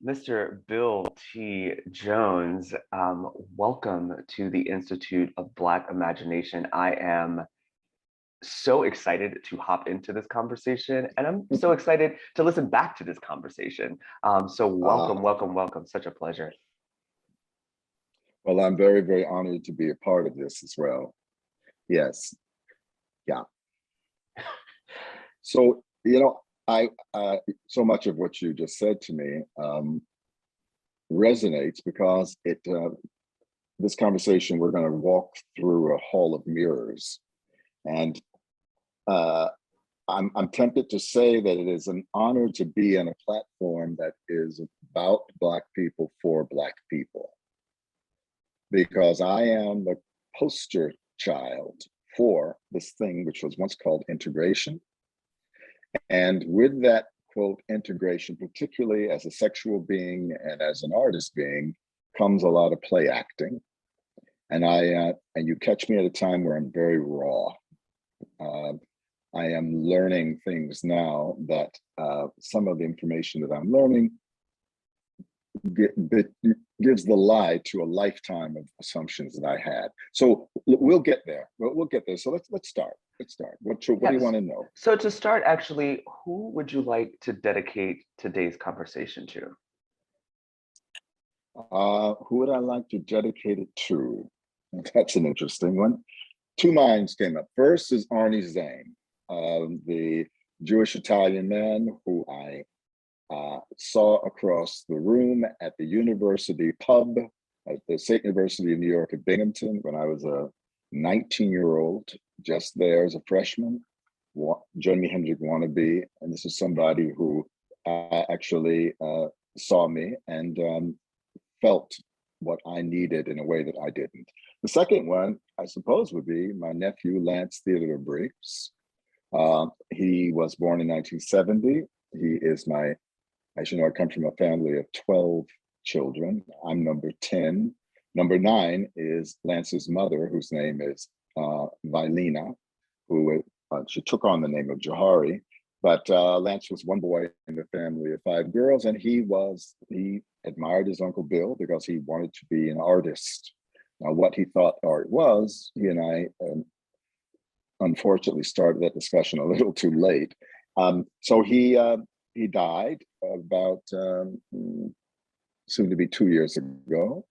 Mr. Bill T. Jones, welcome to the Institute of Black Imagination. I am so excited to hop into this conversation, and I'm so excited to listen back to this conversation. So welcome, welcome, welcome. Such a pleasure. Well, I'm very, very honored to be a part of this as well. Yes. Yeah. So, I so much of what you just said to me resonates because this conversation, we're going to walk through a hall of mirrors. And I'm tempted to say that it is an honor to be on a platform that is about Black people for Black people, because I am the poster child for this thing which was once called integration. And with that, quote, integration, particularly as a sexual being and as an artist being, comes a lot of play acting. And and you catch me at a time where I'm very raw. I am learning things now that some of the information that I'm learning gives the lie to a lifetime of assumptions that I had. So we'll get there. We'll get there. So let's start. What do you want to know? So to start, actually, who would you like to dedicate today's conversation to? Who would I like to dedicate it to? That's an interesting one. Two minds came up. First is Arnie Zane, the Jewish Italian man who I saw across the room at the university pub at the State University of New York at Binghamton when I was a 19-year-old, just there as a freshman, Jimi Hendrix wannabe. And this is somebody who actually saw me and felt what I needed in a way that I didn't. The second one, I suppose, would be my nephew, Lance Theodore Briggs. He was born in 1970. He is as you know, I come from a family of 12 children. I'm number 10. Number 9 is Lance's mother, whose name is Vilena, who she took on the name of Johari. But Lance was one boy in the family of 5 girls, and he admired his Uncle Bill because he wanted to be an artist. Now, what he thought art was, he and I unfortunately started that discussion a little too late. So he died about soon to be 2 years ago.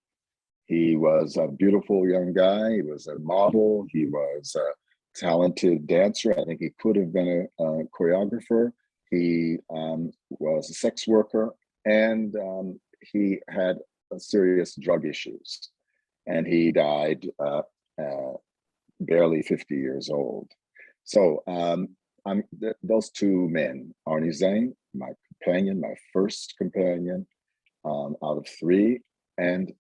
He was a beautiful young guy. He was a model. He was a talented dancer. I think he could have been a choreographer. He was a sex worker, and he had serious drug issues. And he died barely 50 years old. So those two men, Arnie Zane, my companion, my first companion out of 3, and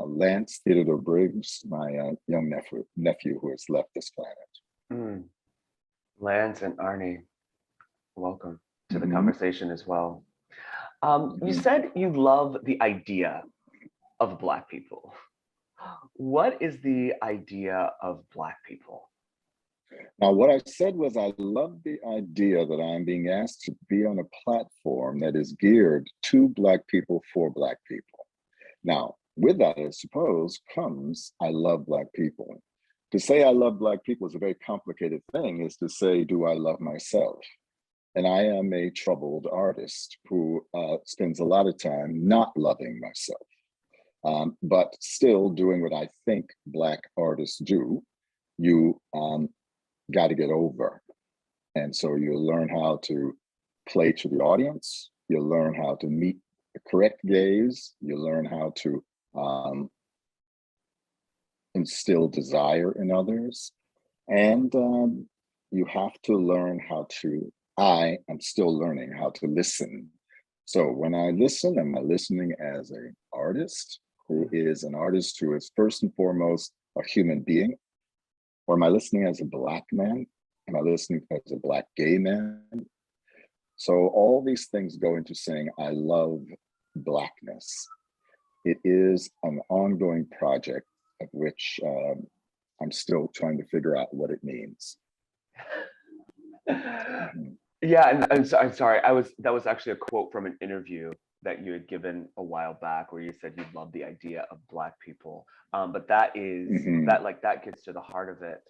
Lance Theodore Briggs, my young nephew who has left this planet. Lance and Arnie, welcome to the conversation as well. You said you love the idea of Black people. What is the idea of Black people? Now, what I said was I love the idea that I'm being asked to be on a platform that is geared to Black people for Black people. Now, with that, I suppose, comes I love Black people. To say I love Black people is a very complicated thing, is to say, do I love myself? And I am a troubled artist who spends a lot of time not loving myself, but still doing what I think Black artists do. You got to get over. And so you learn how to play to the audience. You learn how to meet the correct gaze. You learn how to instill desire in others. And you have to learn how to, I am still learning how to listen. So when I listen, am I listening as an artist who is first and foremost a human being? Or am I listening as a Black man? Am I listening as a Black gay man? So all these things go into saying, I love Blackness. It is an ongoing project of which I'm still trying to figure out what it means. Yeah, and I'm sorry. That was actually a quote from an interview that you had given a while back, where you said you love the idea of Black people. But that is Hmm. that like that gets to the heart of it.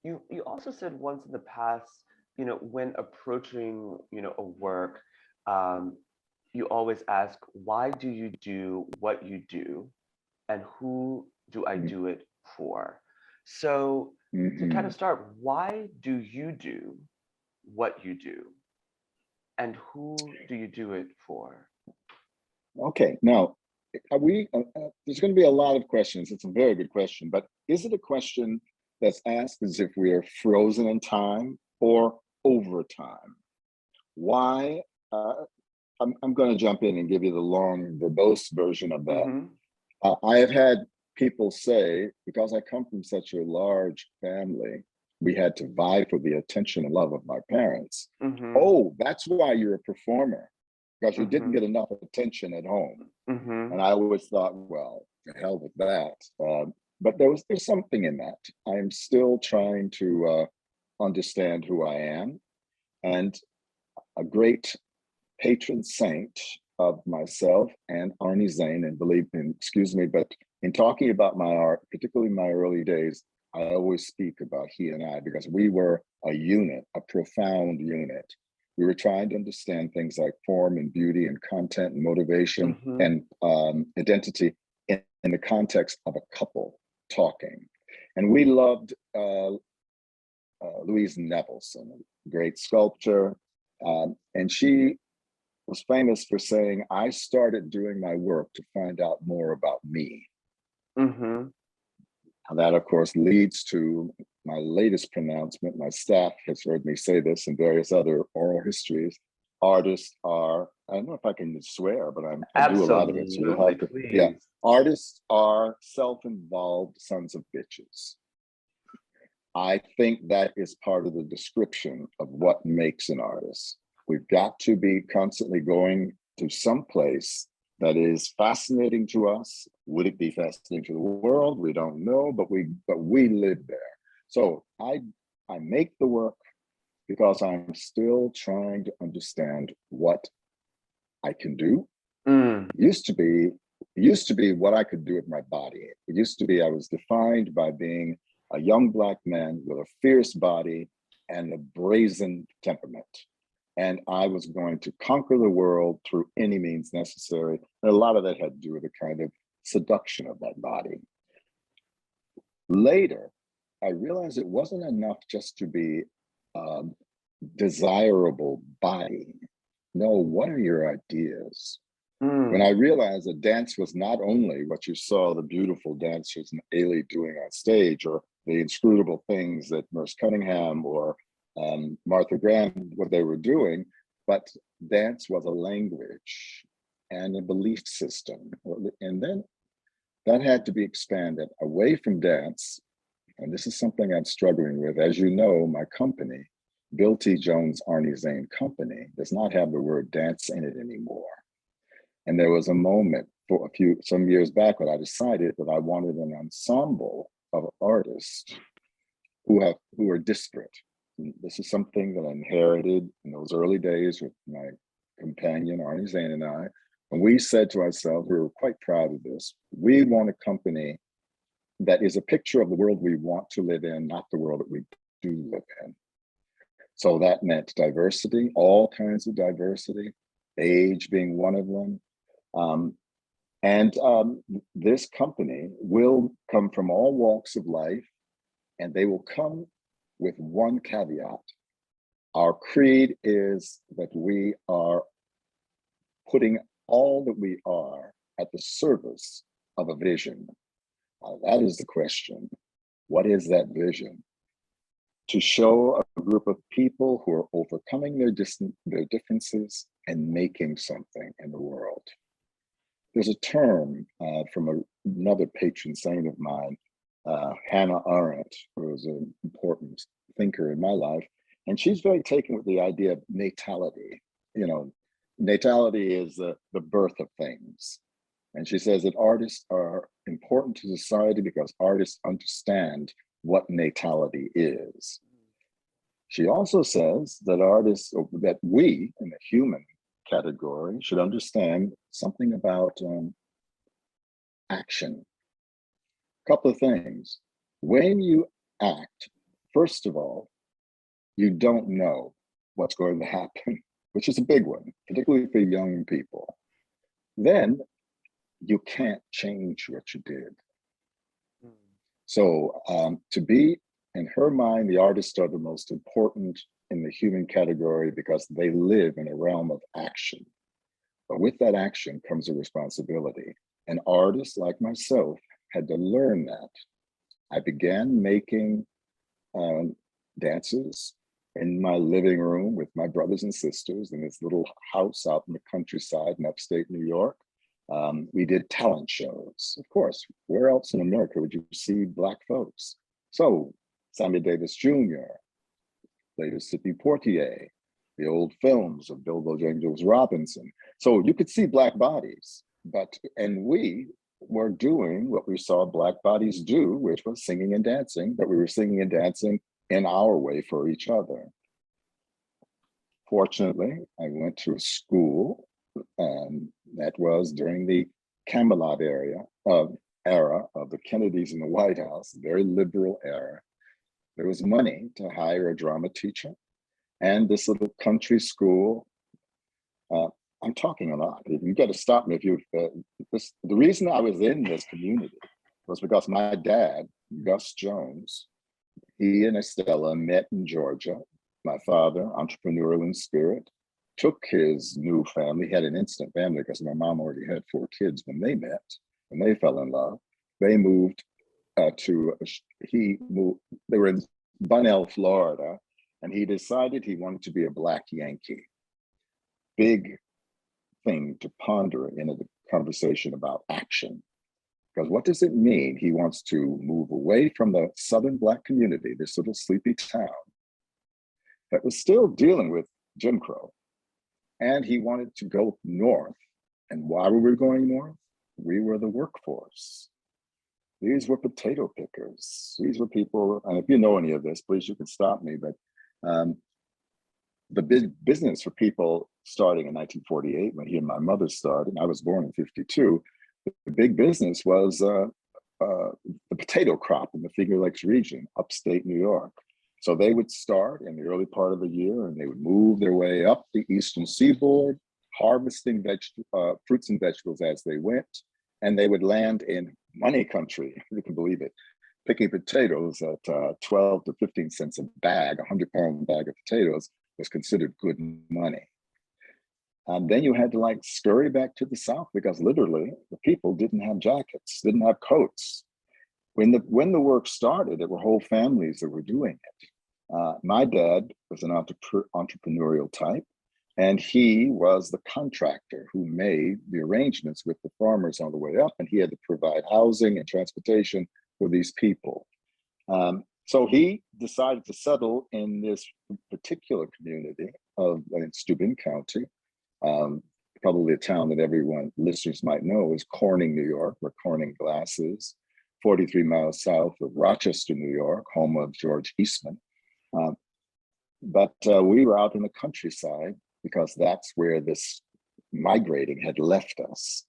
You also said once in the past, when approaching, a work, um, you always ask, why do you do what you do, and who do I do it for? So to kind Hmm. of start, why do you do what you do, and who do you do it for? Okay, now, are we, there's going to be a lot of questions. It's a very good question, but is it a question that's asked as if we are frozen in time or over time? Why? I'm going to jump in and give you the long, verbose version of that. Mm-hmm. I have had people say, because I come from such a large family, we had to vie for the attention and love of my parents. Mm-hmm. Oh, that's why you're a performer, because you didn't Mm-hmm. get enough attention at home. Mm-hmm. And I always thought, well, the hell with that. But there's something in that. I'm still trying to understand who I am. And a great patron saint of myself and Arnie Zane, and believe me, excuse me, but in talking about my art, particularly in my early days, I always speak about he and I because we were a unit, a profound unit. We were trying to understand things like form and beauty and content and motivation Mm-hmm. and identity in the context of a couple talking. And we loved Louise Nevelson, a great sculptor. And she was famous for saying, I started doing my work to find out more about me. Mm-hmm. And that, of course, leads to my latest pronouncement. My staff has heard me say this in various other oral histories. Artists are, I don't know if I can swear, but I do a lot of it. So you'll Absolutely, have to, yeah. please. Artists are self-involved sons of bitches. I think that is part of the description of what makes an artist. We've got to be constantly going to some place that is fascinating to us. Would it be fascinating to the world? We don't know, but we live there. So I make the work because I'm still trying to understand what I can do. Mm. It used to be what I could do with my body. It used to be I was defined by being a young Black man with a fierce body and a brazen temperament. And I was going to conquer the world through any means necessary. And a lot of that had to do with the kind of seduction of that body. Later, I realized it wasn't enough just to be a desirable body. No, what are your ideas? When I Mm. realized that dance was not only what you saw the beautiful dancers and Ailey doing on stage, or the inscrutable things that Merce Cunningham or Martha Graham, what they were doing, but dance was a language and a belief system. And then that had to be expanded away from dance. And this is something I'm struggling with. As you know, my company, Bill T. Jones Arnie Zane Company, does not have the word dance in it anymore. And there was a moment for some years back when I decided that I wanted an ensemble of artists who are disparate. And this is something that I inherited in those early days with my companion Arnie Zane and I. And we said to ourselves, we were quite proud of this. We want a company that is a picture of the world we want to live in, not the world that we do live in. So that meant diversity, all kinds of diversity, age being one of them. Um, and this company will come from all walks of life, and they will come with one caveat. Our creed is that we are putting all that we are at the service of a vision. That is the question. What is that vision? To show a group of people who are overcoming their differences and making something in the world. There's a term from another patron saint of mine, Hannah Arendt, who was an important thinker in my life, and she's very taken with the idea of natality. You know, natality is the birth of things. And she says that artists are important to society because artists understand what natality is. She also says that artists, that we, in the human category should understand something about action. A couple of things. When you act, first of all, you don't know what's going to happen, which is a big one, particularly for young people. Then you can't change what you did. So to be, in her mind, the artists are the most important in the human category because they live in a realm of action. But with that action comes a responsibility. An artist like myself had to learn that. I began making dances in my living room with my brothers and sisters in this little house out in the countryside in upstate New York. We did talent shows. Of course, where else in America would you see Black folks? So Sammy Davis Jr., later Sidney Poitier, the old films of Bilbo James Robinson. So you could see Black bodies, and we were doing what we saw Black bodies do, which was singing and dancing, but we were singing and dancing in our way for each other. Fortunately, I went to a school that was during the Camelot era of the Kennedys in the White House, very liberal era. There was money to hire a drama teacher, and this little country school. I'm talking a lot. You got to stop me if you. The reason I was in this community was because my dad, Gus Jones, he and Estella met in Georgia. My father, entrepreneurial in spirit, took his new family. He had an instant family because my mom already had 4 kids when they met, when they fell in love. They moved they were in Bunnell, Florida, and he decided he wanted to be a Black Yankee. Big thing to ponder in a conversation about action. Because what does it mean? He wants to move away from the Southern Black community, this little sleepy town that was still dealing with Jim Crow. And he wanted to go north. And why were we going north? We were the workforce. These were potato pickers. These were people, and if you know any of this, please, you can stop me, but the big business for people starting in 1948, when he and my mother started, I was born in 52, the big business was the potato crop in the Finger Lakes region, upstate New York. So they would start in the early part of the year and they would move their way up the eastern seaboard, harvesting fruits and vegetables as they went, and they would land in money country, if you can believe it, picking potatoes at 12 to 15 cents a bag, 100-pound bag of potatoes was considered good money. Then you had to scurry back to the South because literally the people didn't have jackets, didn't have coats. When the work started, there were whole families that were doing it. My dad was an entrepreneurial type, and he was the contractor who made the arrangements with the farmers on the way up, and he had to provide housing and transportation for these people. So he decided to settle in this particular community in Steuben County, probably a town that listeners might know is Corning, New York, where Corning Glass is, 43 miles south of Rochester, New York, home of George Eastman. But we were out in the countryside because that's where this migrating had left us.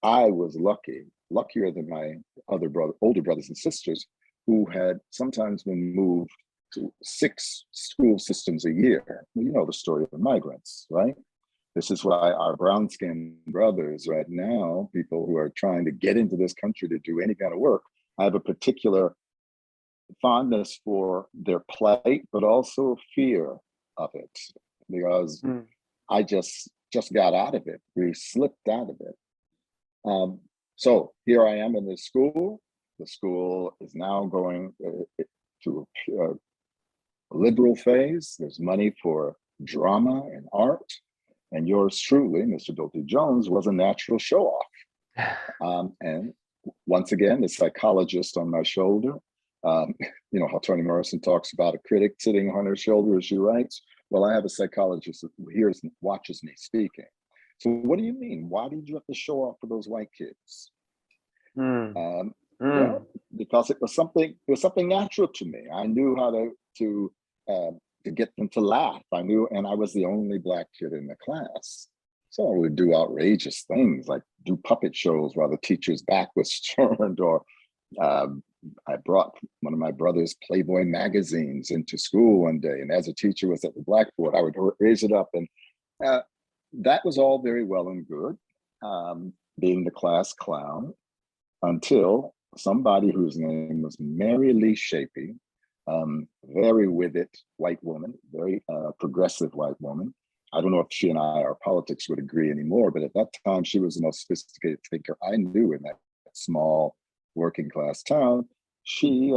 I was luckier than my older brothers and sisters, who had sometimes been moved to 6 school systems a year. Well, you know the story of Emigrants, right? This is why our brown-skinned brothers right now, people who are trying to get into this country to do any kind of work, I have a particular fondness for their plight, but also fear of it, because I just got out of it. We slipped out of it. So here I am in this school. The school is now going to a liberal phase. There's money for drama and art. And yours truly, Mr. Doty Jones, was a natural show-off. And once again, the psychologist on my shoulder, you know how Toni Morrison talks about a critic sitting on her shoulder as she writes? Well, I have a psychologist who hears and watches me speaking. So what do you mean? Why did you have to show off for those white kids? Well, because it was something natural to me. I knew how to get them to laugh. I knew, and I was the only Black kid in the class. So I would do outrageous things like do puppet shows while the teacher's back was turned, or um, I brought one of my brother's Playboy magazines into school one day, and as a teacher was at the blackboard, I would raise it up, and uh, that was all very well and good, being the class clown, until somebody whose name was Mary Lee Shapey, very with it white woman, very progressive white woman. I don't know if she and I, our politics would agree anymore, but at that time, she was the most sophisticated thinker I knew in that small working class town. She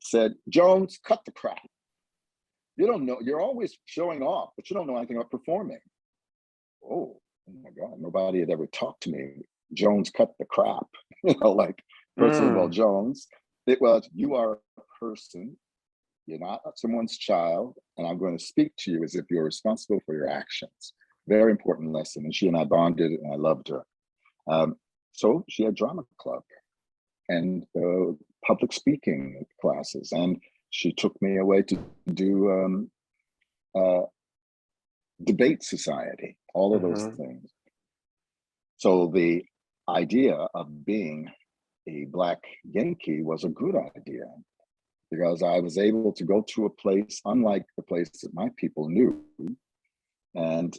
said, Jones, cut the crap. You don't know, you're always showing off, but you don't know anything about performing. Oh my God, nobody had ever talked to me. Jones, cut the crap. Like, first of all, Jones, it was, you are a person, you're not someone's child, and I'm going to speak to you as if you're responsible for your actions. Very important lesson. And she and I bonded, and I loved her. So she had drama club and public speaking classes, and she took me away to do debate society, all of those things. So the idea of being a Black Yankee was a good idea, because I was able to go to a place unlike the place that my people knew. And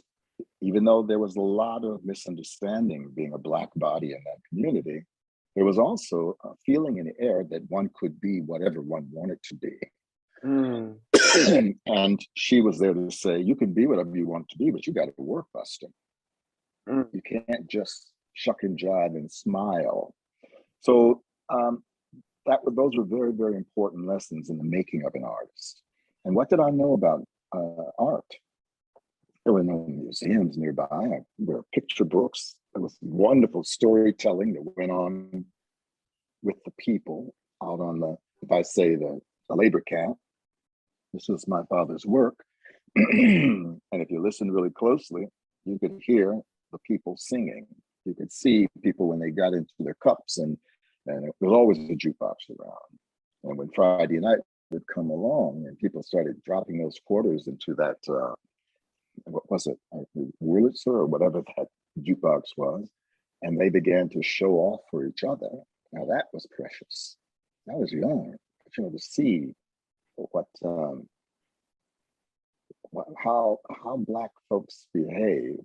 even though there was a lot of misunderstanding being a Black body in that community, there was also a feeling in the air that one could be whatever one wanted to be. And she was there to say, you can be whatever you want to be, but you got to work, Buster. You can't just shuck and jive and smile. So those were very, very important lessons in the making of an artist. And what did I know about art? There were no museums nearby. There were picture books. There was wonderful storytelling that went on with the people out on the, if I say the labor camp. This was my father's work. And if you listen really closely, you could hear the people singing. You could see people when they got into their cups, and there was always a jukebox around. And when Friday night would come along and people started dropping those quarters into that, what was it, Wurlitzer or whatever that jukebox was, and they began to show off for each other. Now that was precious. I was young, but to see how Black folks behave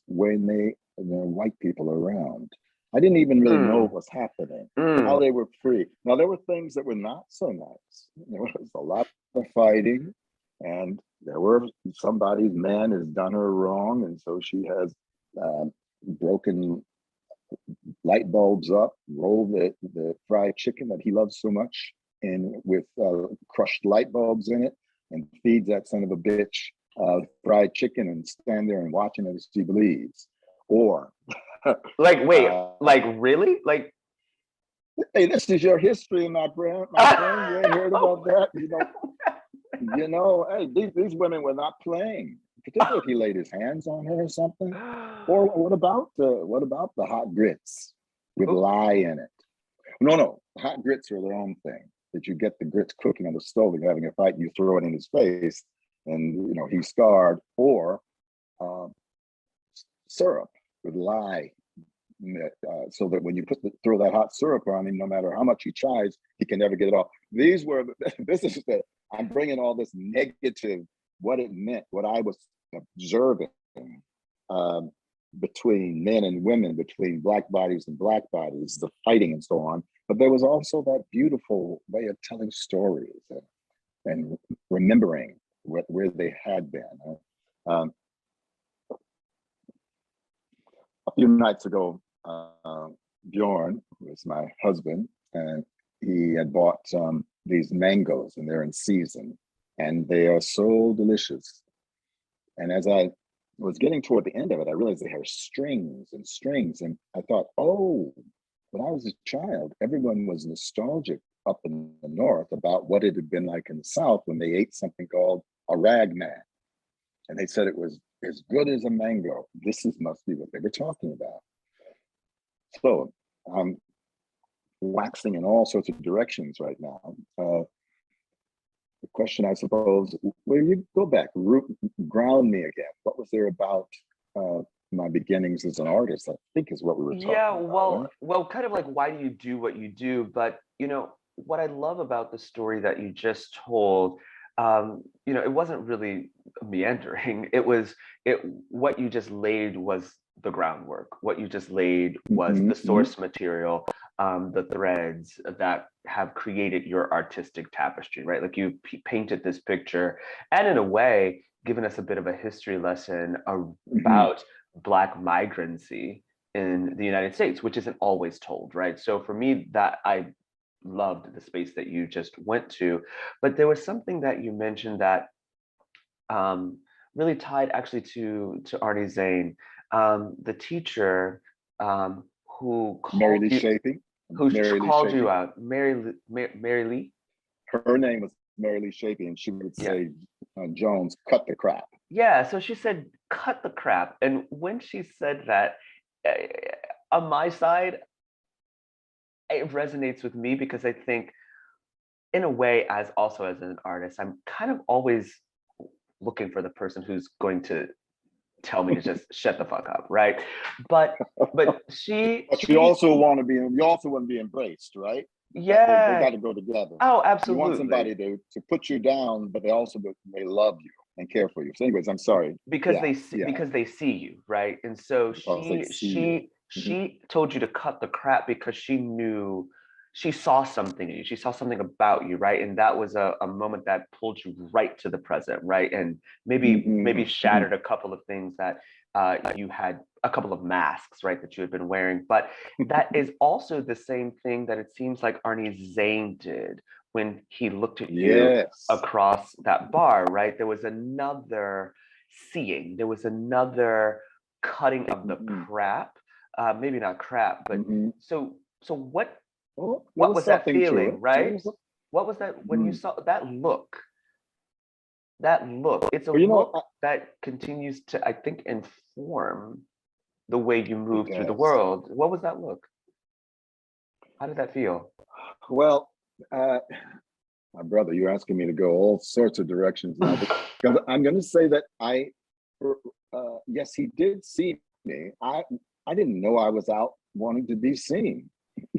when there are white people around. I didn't even really know what was happening, how they were free. Now, there were things that were not so nice. There was a lot of fighting, and there were somebody's man has done her wrong, and so she has broken light bulbs up, rolled the fried chicken that he loves so much in with crushed light bulbs in it, and feeds that son of a bitch fried chicken and stand there and watching it as she bleeds. Or like, wait, like really? Like, hey, this is your history, my friend. My friend, you ain't heard about that? Hey, these women were not playing, particularly if he laid his hands on her or something. Or what about the hot grits with lye in it? No, hot grits are their own thing. That you get the grits cooking on the stove and having a fight, and you throw it in his face, and he's scarred. Or syrup with lye, so that when you throw that hot syrup on him, no matter how much he tries, he can never get it off. I'm bringing all this negative, what it meant, what I was observing between men and women, between Black bodies and Black bodies, the fighting and so on. But there was also that beautiful way of telling stories and remembering where they had been. A few nights ago, Bjorn, who is my husband, and he had bought these mangoes, and they're in season, and they are so delicious. And as I was getting toward the end of it, I realized they had strings and strings, and I thought, oh, when I was a child, everyone was nostalgic up in the North about what it had been like in the South when they ate something called a rag man. And they said it was as good as a mango. Must be what they were talking about. So I'm waxing in all sorts of directions right now. The question, I suppose, where you go back, ground me again. What was there about my beginnings as an artist, I think is what we were Yeah, talking about, well, right? kind of like why do you do what you do? But what I love about the story that you just told, it wasn't really meandering. It what you just laid was the groundwork. What you just laid was Mm-hmm, the mm-hmm, source material, the threads that have created your artistic tapestry, right? Like you painted this picture, and in a way, given us a bit of a history lesson mm-hmm. about Black migrancy in the United States, which isn't always told, right? So for me, that I loved the space that you just went to, but there was something that you mentioned that really tied actually to Arnie Zane, the teacher who Mary called Lee you, Shaping. Mary Lee Shaping. out, Mary Lee. Her name was Mary Lee Shaping, and she would Yeah, say, Jones, cut the crap. yeah. So she said, "Cut the crap," and when she said that, eh, on my side, it resonates with me because I think in a way as also as an artist I'm kind of always looking for the person who's going to tell me to just shut the fuck up, right? But But you also want to be, you also want to be embraced, right? They yeah, got to go together. oh You want absolutely, somebody to put you down, but they also they love you and care for you. So, anyways, I'm sorry. because Yeah, yeah. they see you, right? And so Because they see you. Mhm. she told you to cut the crap because she knew, she saw something in you, she saw something about you, right? And that was a moment that pulled you right to the present, right? And maybe Mhm, mhm. shattered a couple of things that you had, a couple of masks, right, that you had been wearing. But that is also the same thing that it seems like Arnie Zane did when he looked at you Yes. across that bar, right? There was another seeing, there was another cutting of the Mhm, crap. Maybe not crap, but mhm. so Well, there what was was that something to feeling, it. There right? was What was that when you mhm. saw that look? That look. It's a Well, look that continues to, I think, inform the way you it move through the does. world. What was that look? How did that feel? Well, uh, my brother, you're asking me to go all sorts of directions now, because I'm going to say that yes, he did see me. I didn't know I was out wanting to be seen.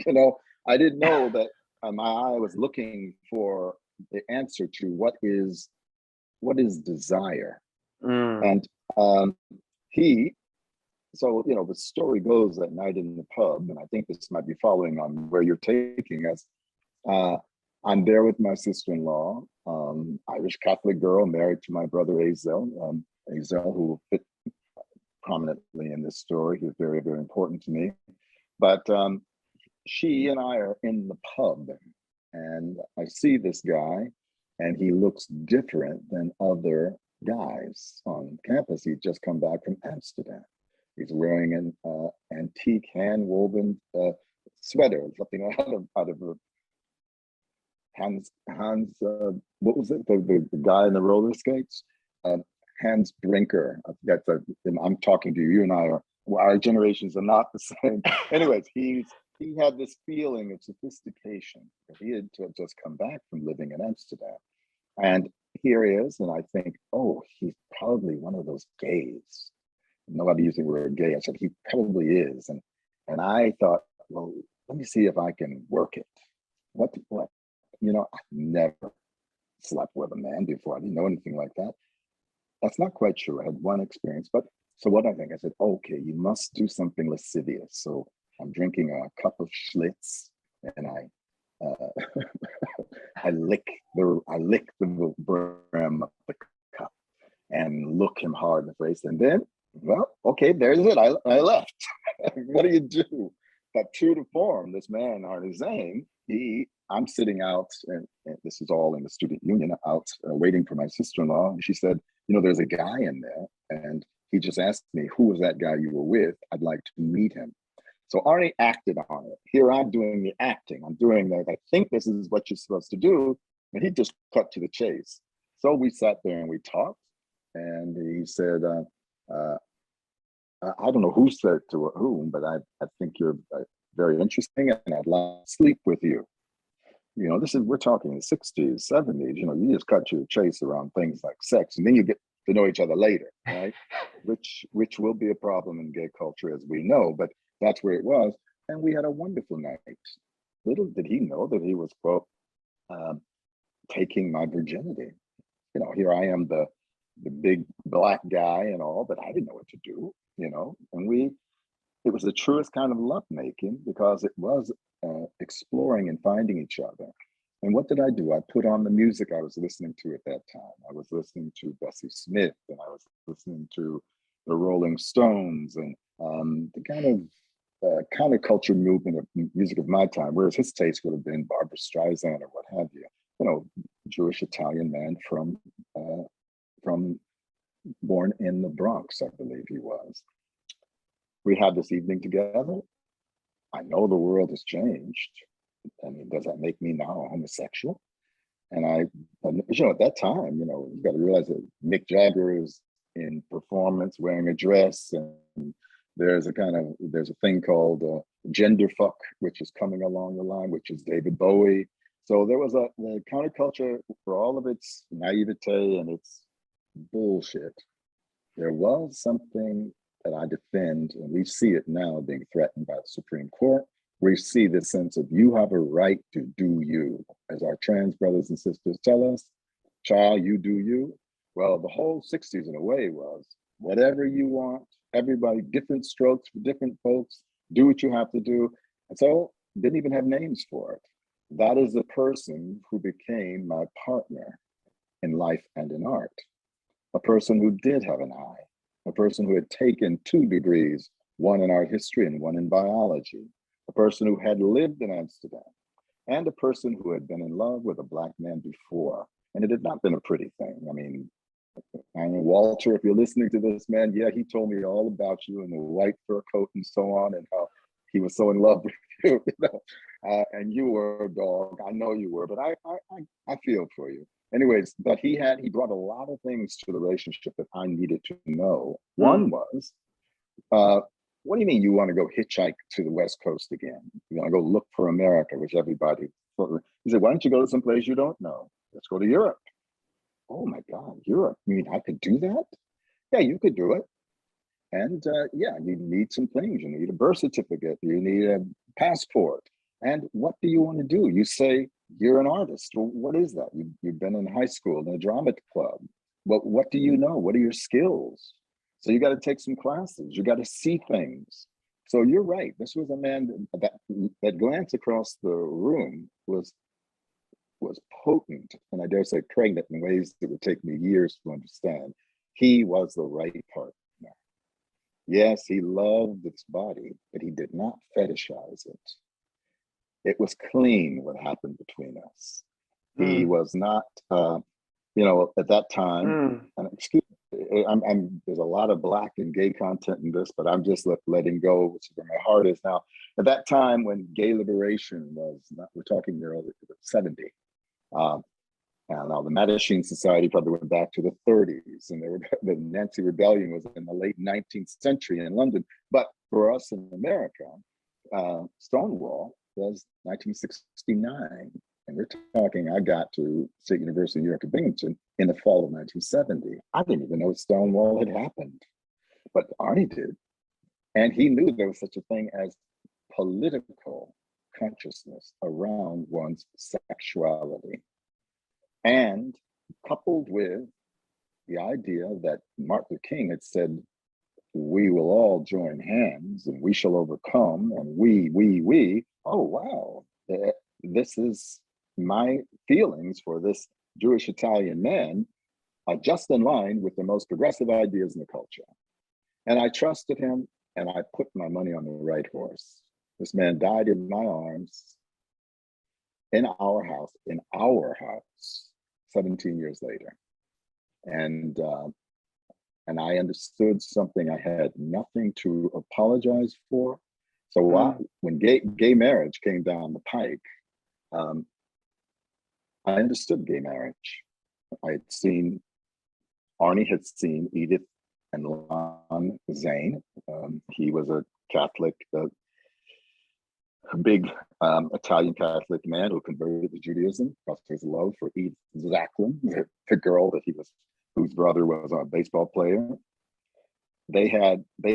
You know, I didn't know that my eye was looking for the answer to what is desire. Mm, And um, he, so the story goes that night in the pub, and I think this might be following on where you're taking us. Uh, I'm there with my sister-in-law, Irish Catholic girl, married to my brother Azel, Azel, who fit prominently in this story. He was very, very important to me. But she and I are in the pub, and I see this guy, and he looks different than other guys on campus. He'd just come back from Amsterdam. He's wearing an antique hand-woven sweater, something out of Hans, what was it? The guy in the roller skates, uh, Hans Brinker. That's I'm talking to you. You and I are, our generations are not the same. Anyways, he had this feeling of sophistication. He had just come back from living in Amsterdam, and here he is. And I think, oh, he's probably one of those gays. Nobody used the word gay. I said he probably is, and I thought, well, let me see if I can work it. What I never slept with a man before. I didn't know anything like that. That's not quite true. I had one experience, but so what I think, I said, okay, you must do something lascivious. So I'm drinking a cup of Schlitz, and I lick the brim of the cup and look him hard in the face, and then, well, okay, there's it. I left. What do you do? But true to form, this man, Arnie Zane, I'm sitting out, and this is all in the student union, out waiting for my sister-in-law. And she said, there's a guy in there, and he just asked me, who was that guy you were with? I'd like to meet him. So Arnie acted on it. Here I'm doing the acting. I'm doing that. I think this is what you're supposed to do. And he just cut to the chase. So we sat there and we talked. And he said, I don't know who said to whom, but I think you're very interesting, and I'd like to sleep with you. We're talking the 60s, 70s. You just cut your chase around things like sex, and then you get to know each other later, right? Which will be a problem in gay culture, as we know, but that's where it was. And we had a wonderful night. Little did he know that he was, quote, taking my virginity. You know, here I am, the big black guy and all, but I didn't know what to do, you know. And it was the truest kind of lovemaking, because it was exploring and finding each other. And what did I do? I put on the music I was listening to at that time. I was listening to Bessie Smith, and I was listening to the Rolling Stones, and the kind of counterculture movement of music of my time, whereas his taste would have been Barbra Streisand or what have you. You know, Jewish Italian man from born in the Bronx, I believe he was. We had this evening together. I know the world has changed. I mean, does that make me now a homosexual? And you know, at that time, you know, you got to realize that Mick Jagger is in performance wearing a dress, and there's a thing called gender fuck, which is coming along the line, which is David Bowie. So there was the counterculture, for all of its naivete and its bullshit, there was something that I defend, and we see it now being threatened by the Supreme Court. We see this sense of you have a right to do you. As our trans brothers and sisters tell us, child, you do you. Well, the whole 60s in a way was whatever you want, everybody, different strokes for different folks, do what you have to do. And so didn't even have names for it. That is the person who became my partner in life and in art. A person who did have an eye, a person who had taken 2 degrees, one in art history and one in biology, a person who had lived in Amsterdam, and a person who had been in love with a Black man before. And it had not been a pretty thing. I mean, Walter, if you're listening to this, man, yeah, he told me all about you and the white fur coat and so on, and how he was so in love with you, you know, and you were a dog. I know you were, but I feel for you. Anyways, but he brought a lot of things to the relationship that I needed to know. One was, what do you mean you want to go hitchhike to the West Coast again? You want to go look for America, which everybody, he said, why don't you go to some place you don't know? Let's go to Europe. Oh my God, Europe. You mean I could do that? Yeah, you could do it. And yeah, you need some things. You need a birth certificate. You need a passport. And what do you want to do? You say you're an artist. Well, what is that? You've been in high school in a drama club. But what do you know? What are your skills? So you got to take some classes. You got to see things. So you're right. This was a man that glance across the room was potent, and I dare say pregnant, in ways that would take me years to understand. He was the right partner. Yes, he loved this body, but he did not fetishize it. It was clean what happened between us. He was not, you know, at that time, and excuse me, there's a lot of Black and gay content in this, but I'm just letting go, which is where my heart is now. At that time when gay liberation was, we're talking the early 70s, and now the Mattachine Society probably went back to the 30s, and the Nancy Rebellion was in the late 19th century in London. But for us in America, Stonewall was 1969. And we're talking, I got to State University of New York at Binghamton in the fall of 1970. I didn't even know Stonewall had happened, but Arnie did. And he knew there was such a thing as political consciousness around one's sexuality. And coupled with the idea that Martin Luther King had said, we will all join hands and we shall overcome, and we, oh, wow, this is my feelings for this Jewish Italian man are just in line with the most progressive ideas in the culture. And I trusted him, and I put my money on the right horse. This man died in my arms, in our house, 17 years later. And I understood something I had nothing to apologize for. So when gay marriage came down the pike, I understood gay marriage. Arnie had seen Edith and Lon Zane. He was a Catholic, a big Italian Catholic man who converted to Judaism because of his love for Edith Zachlin, the girl that he was whose brother was a baseball player. They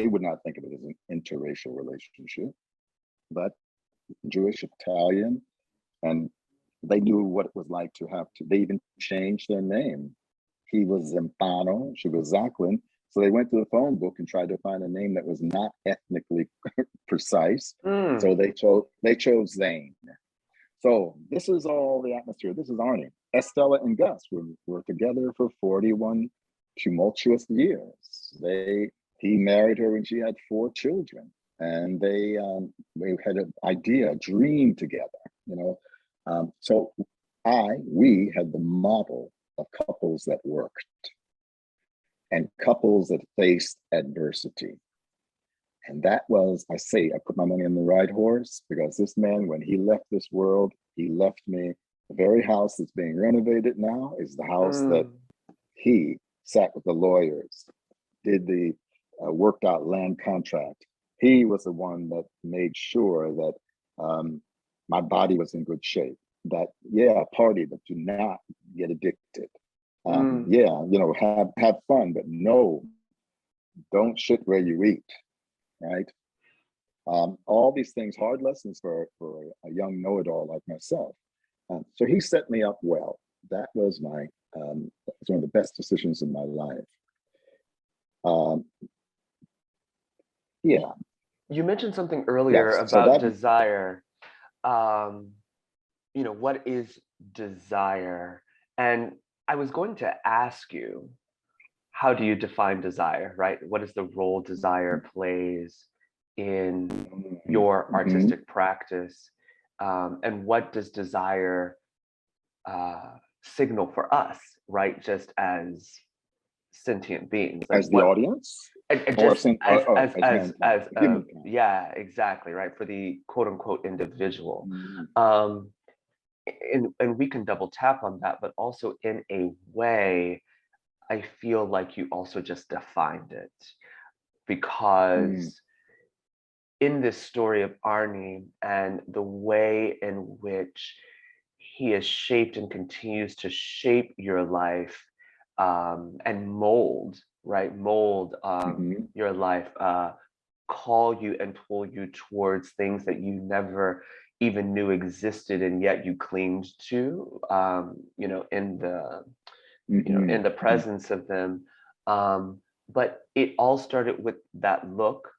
would not think of it as an interracial relationship, but Jewish, Italian, and they knew what it was like to have to, they even changed their name. He was Zampano, she was Zachlin. So they went to the phone book and tried to find a name that was not ethnically precise. So they chose Zane. So this is all the atmosphere. This is Arnie. Estella and Gus were together for 41 tumultuous years. He married her when she had 4 children, and they had an idea, a dream together. So we had the model of couples that worked and couples that faced adversity. And that was, I put my money on the right horse, because this man, when he left this world, he left me. The very house that's being renovated now is the house that he sat with the lawyers, did the worked out land contract. He was the one that made sure that my body was in good shape. That, party, but do not get addicted. Have fun, but no, don't shit where you eat, right? All these things, hard lessons for a young know-it-all like myself. So he set me up well. That was one of the best decisions in my life. You mentioned something earlier about desire. What is desire? And I was going to ask you, how do you define desire, right? What is the role desire plays in your artistic practice? And what does desire signal for us, right? Just as sentient beings, like as the audience, yeah, exactly, right, for the quote unquote individual. And we can double tap on that, but also in a way, I feel like you also just defined it, because in this story of Arnie and the way in which he has shaped and continues to shape your life, and mold your life, call you and pull you towards things that you never even knew existed, and yet you clinged to, in the presence of them. But it all started with that look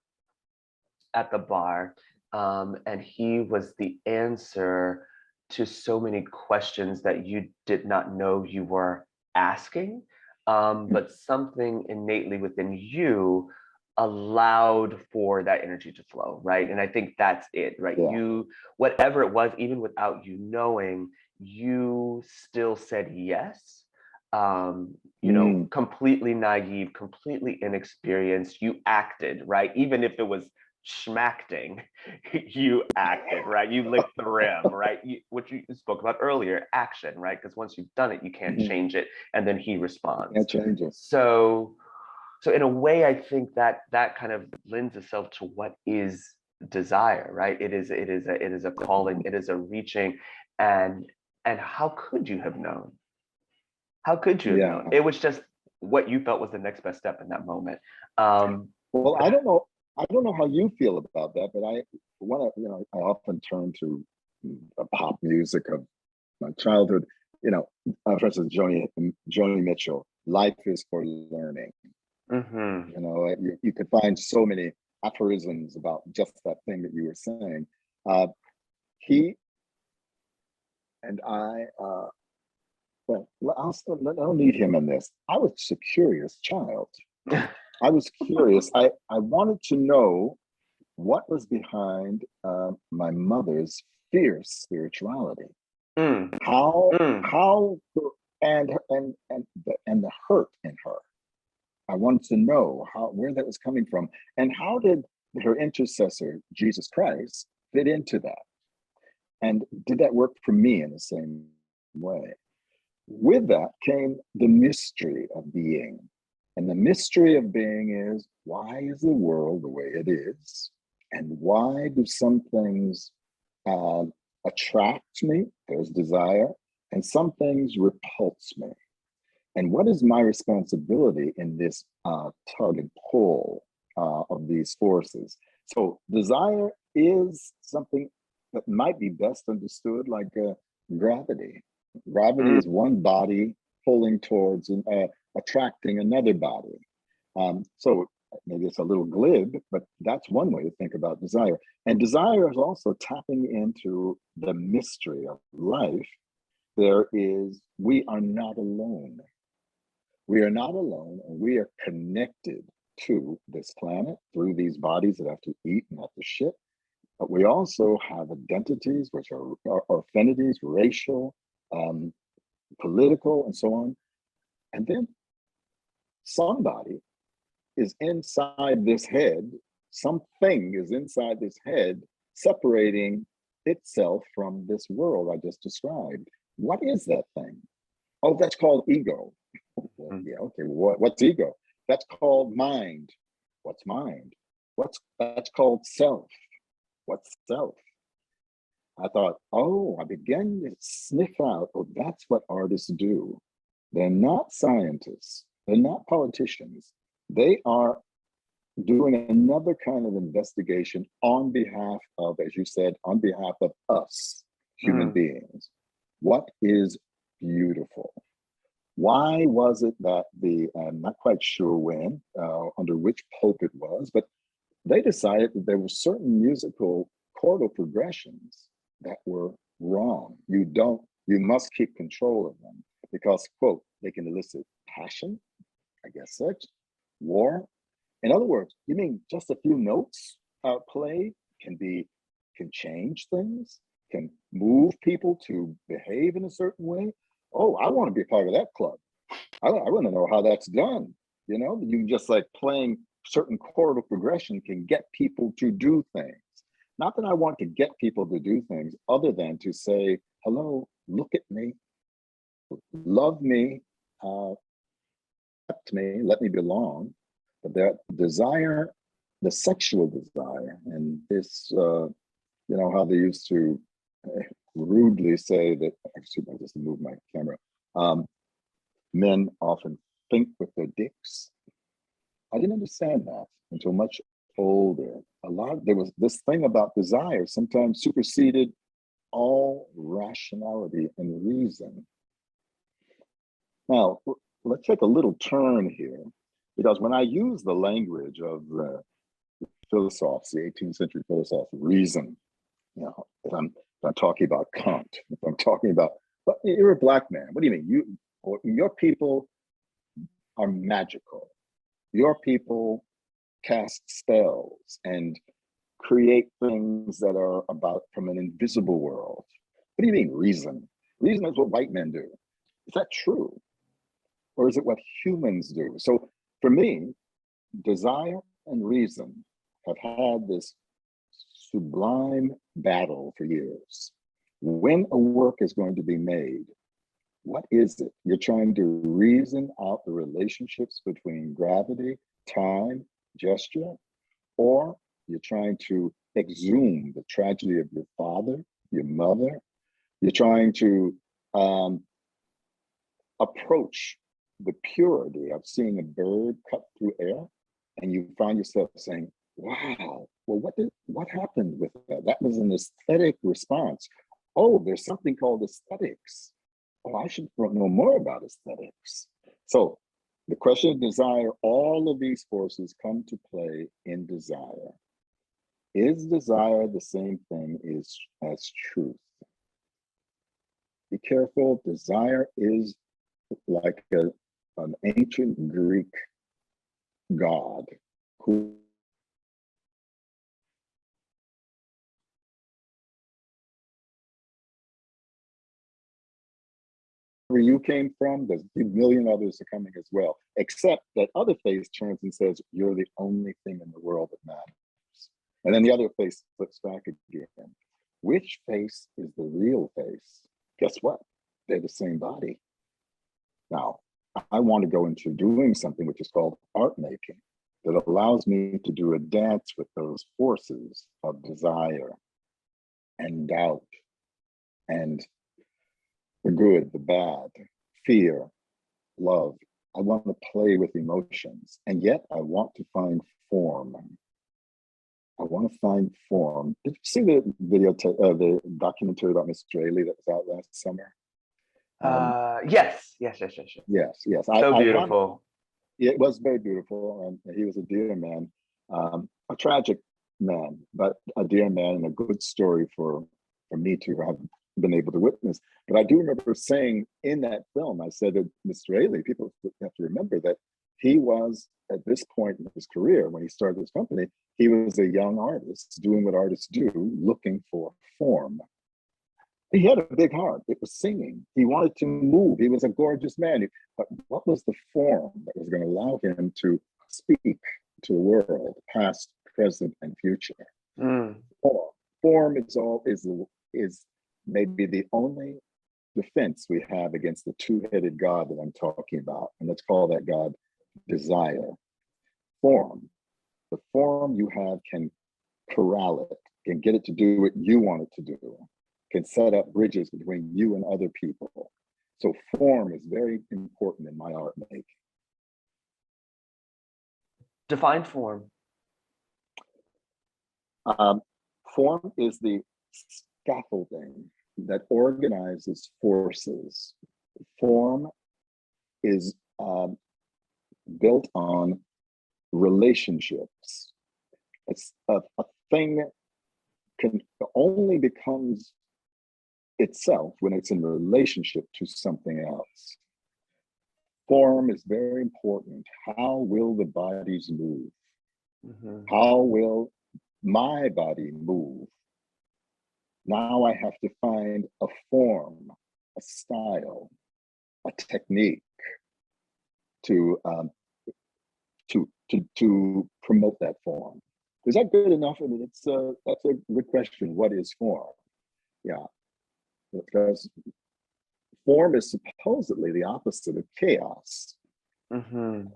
at the bar, and he was the answer to so many questions that you did not know you were asking, but something innately within you allowed for that energy to flow, right? And I think that's it, right? You, whatever it was, even without you knowing, you still said yes. Completely naive, completely inexperienced. You acted, right? Even if it was schmacting, you acted, right? You licked the rim, right? What you spoke about earlier, action, right? Because once you've done it, you can't change it. And then he responds. Can't change it. So in a way, I think that kind of lends itself to what is desire, right? It is a calling, it is a reaching, and how could you have known? How could you have known? It was just what you felt was the next best step in that moment. Well, I don't know how you feel about that, but I often turn to pop music of my childhood. For instance, Joni Mitchell, "Life is for learning." You could find so many aphorisms about just that thing that you were saying. He and I. Well, I don't need him in this. I was a curious child. I was curious. I wanted to know what was behind my mother's fierce spirituality. How and the hurt in her. I wanted to know where that was coming from, and how did her intercessor, Jesus Christ, fit into that? And did that work for me in the same way? With that came the mystery of being. And the mystery of being is, why is the world the way it is? And why do some things attract me? There's desire. And some things repulse me. And what is my responsibility in this tug and pull of these forces? So desire is something that might be best understood like gravity. Gravity Mm, is one body pulling towards and attracting another body. So maybe it's a little glib, but that's one way to think about desire. And desire is also tapping into the mystery of life. We are not alone. We are not alone, and we are connected to this planet through these bodies that have to eat and have to shit. But we also have identities, which are affinities, racial, um, political, and so on. And then somebody is inside this head, something is inside this head separating itself from this world I just described. What is that thing? Oh, that's called ego. Well, mm, yeah, okay. What's ego? That's called mind. What's mind? That's called self. What's self? I thought, oh, I began to sniff out, oh, that's what artists do. They're not scientists, they're not politicians. They are doing another kind of investigation on behalf of, as you said, on behalf of us, human mm, beings. What is beautiful? Why was it that I'm not quite sure when, under which pope it was, but they decided that there were certain musical chordal progressions that were wrong. You must keep control of them because, quote, they can elicit passion, I guess such, war. In other words, you mean just a few notes played can change things, can move people to behave in a certain way? Oh, I want to be a part of that club. I want to know how that's done. You know, you just like playing certain chordal progression can get people to do things. Not that I want to get people to do things other than to say, hello, look at me, love me, accept me, let me belong. But that desire, the sexual desire, and this, how they used to rudely say that, excuse me, I just moved my camera. Men often think with their dicks. I didn't understand that until much older. There was this thing about desire sometimes superseded all rationality and reason. Now, let's take a little turn here, because when I use the language of the philosophers, the 18th century philosophers, reason, if I'm talking about Kant, if I'm talking about, but you're a black man, what do you mean? Your people are magical. Your people cast spells and create things that are about from an invisible world. What do you mean reason? Reason is what white men do. Is that true? Or is it what humans do? So for me, desire and reason have had this sublime battle for years. When a work is going to be made, what is it? You're trying to reason out the relationships between gravity, time, gesture, or you're trying to exhume the tragedy of your father, your mother. You're trying to approach the purity of seeing a bird cut through air, and you find yourself saying, wow, well, what happened with that? That was an aesthetic response. Oh, there's something called aesthetics. Oh, I should know more about aesthetics. So the question of desire, all of these forces come to play in desire. Is desire the same thing as truth? Be careful, desire is like an ancient Greek god who where you came from, there's a million others are coming as well, except that other face turns and says, you're the only thing in the world that matters. And then the other face flips back again. Which face is the real face? Guess what? They're the same body. Now, I want to go into doing something which is called art making that allows me to do a dance with those forces of desire and doubt and the good, the bad, fear, love. I want to play with emotions, and yet I want to find form. I want to find form. Did you see the the documentary about Mr. Ailey that was out last summer? Yes. Yes. So I have. beautiful. It was very beautiful, and he was a dear man, a tragic man, but a dear man and a good story for me to have been able to witness. But I do remember saying in that film, I said that Mr. Ailey, people have to remember that he was at this point in his career when he started this company, he was a young artist doing what artists do, looking for form. He had a big heart. It was singing. He wanted to move. He was a gorgeous man. But what was the form that was going to allow him to speak to the world, past, present, and future? Mm. Form is maybe the only defense we have against the two-headed God that I'm talking about. And let's call that God desire. Form. The form you have can corral it, can get it to do what you want it to do, can set up bridges between you and other people. So form is very important in my art making. Define form. Form is the scaffolding that organizes forces. Form is built on relationships. It's a thing can only becomes itself when it's in relationship to something else. Form is very important. How will the bodies move? Mm-hmm. How will my body move? Now I have to find a form, a style, a technique to promote that form. Is that good enough? I mean, that's a good question. What is form? Yeah, because form is supposedly the opposite of chaos. Mm-hmm.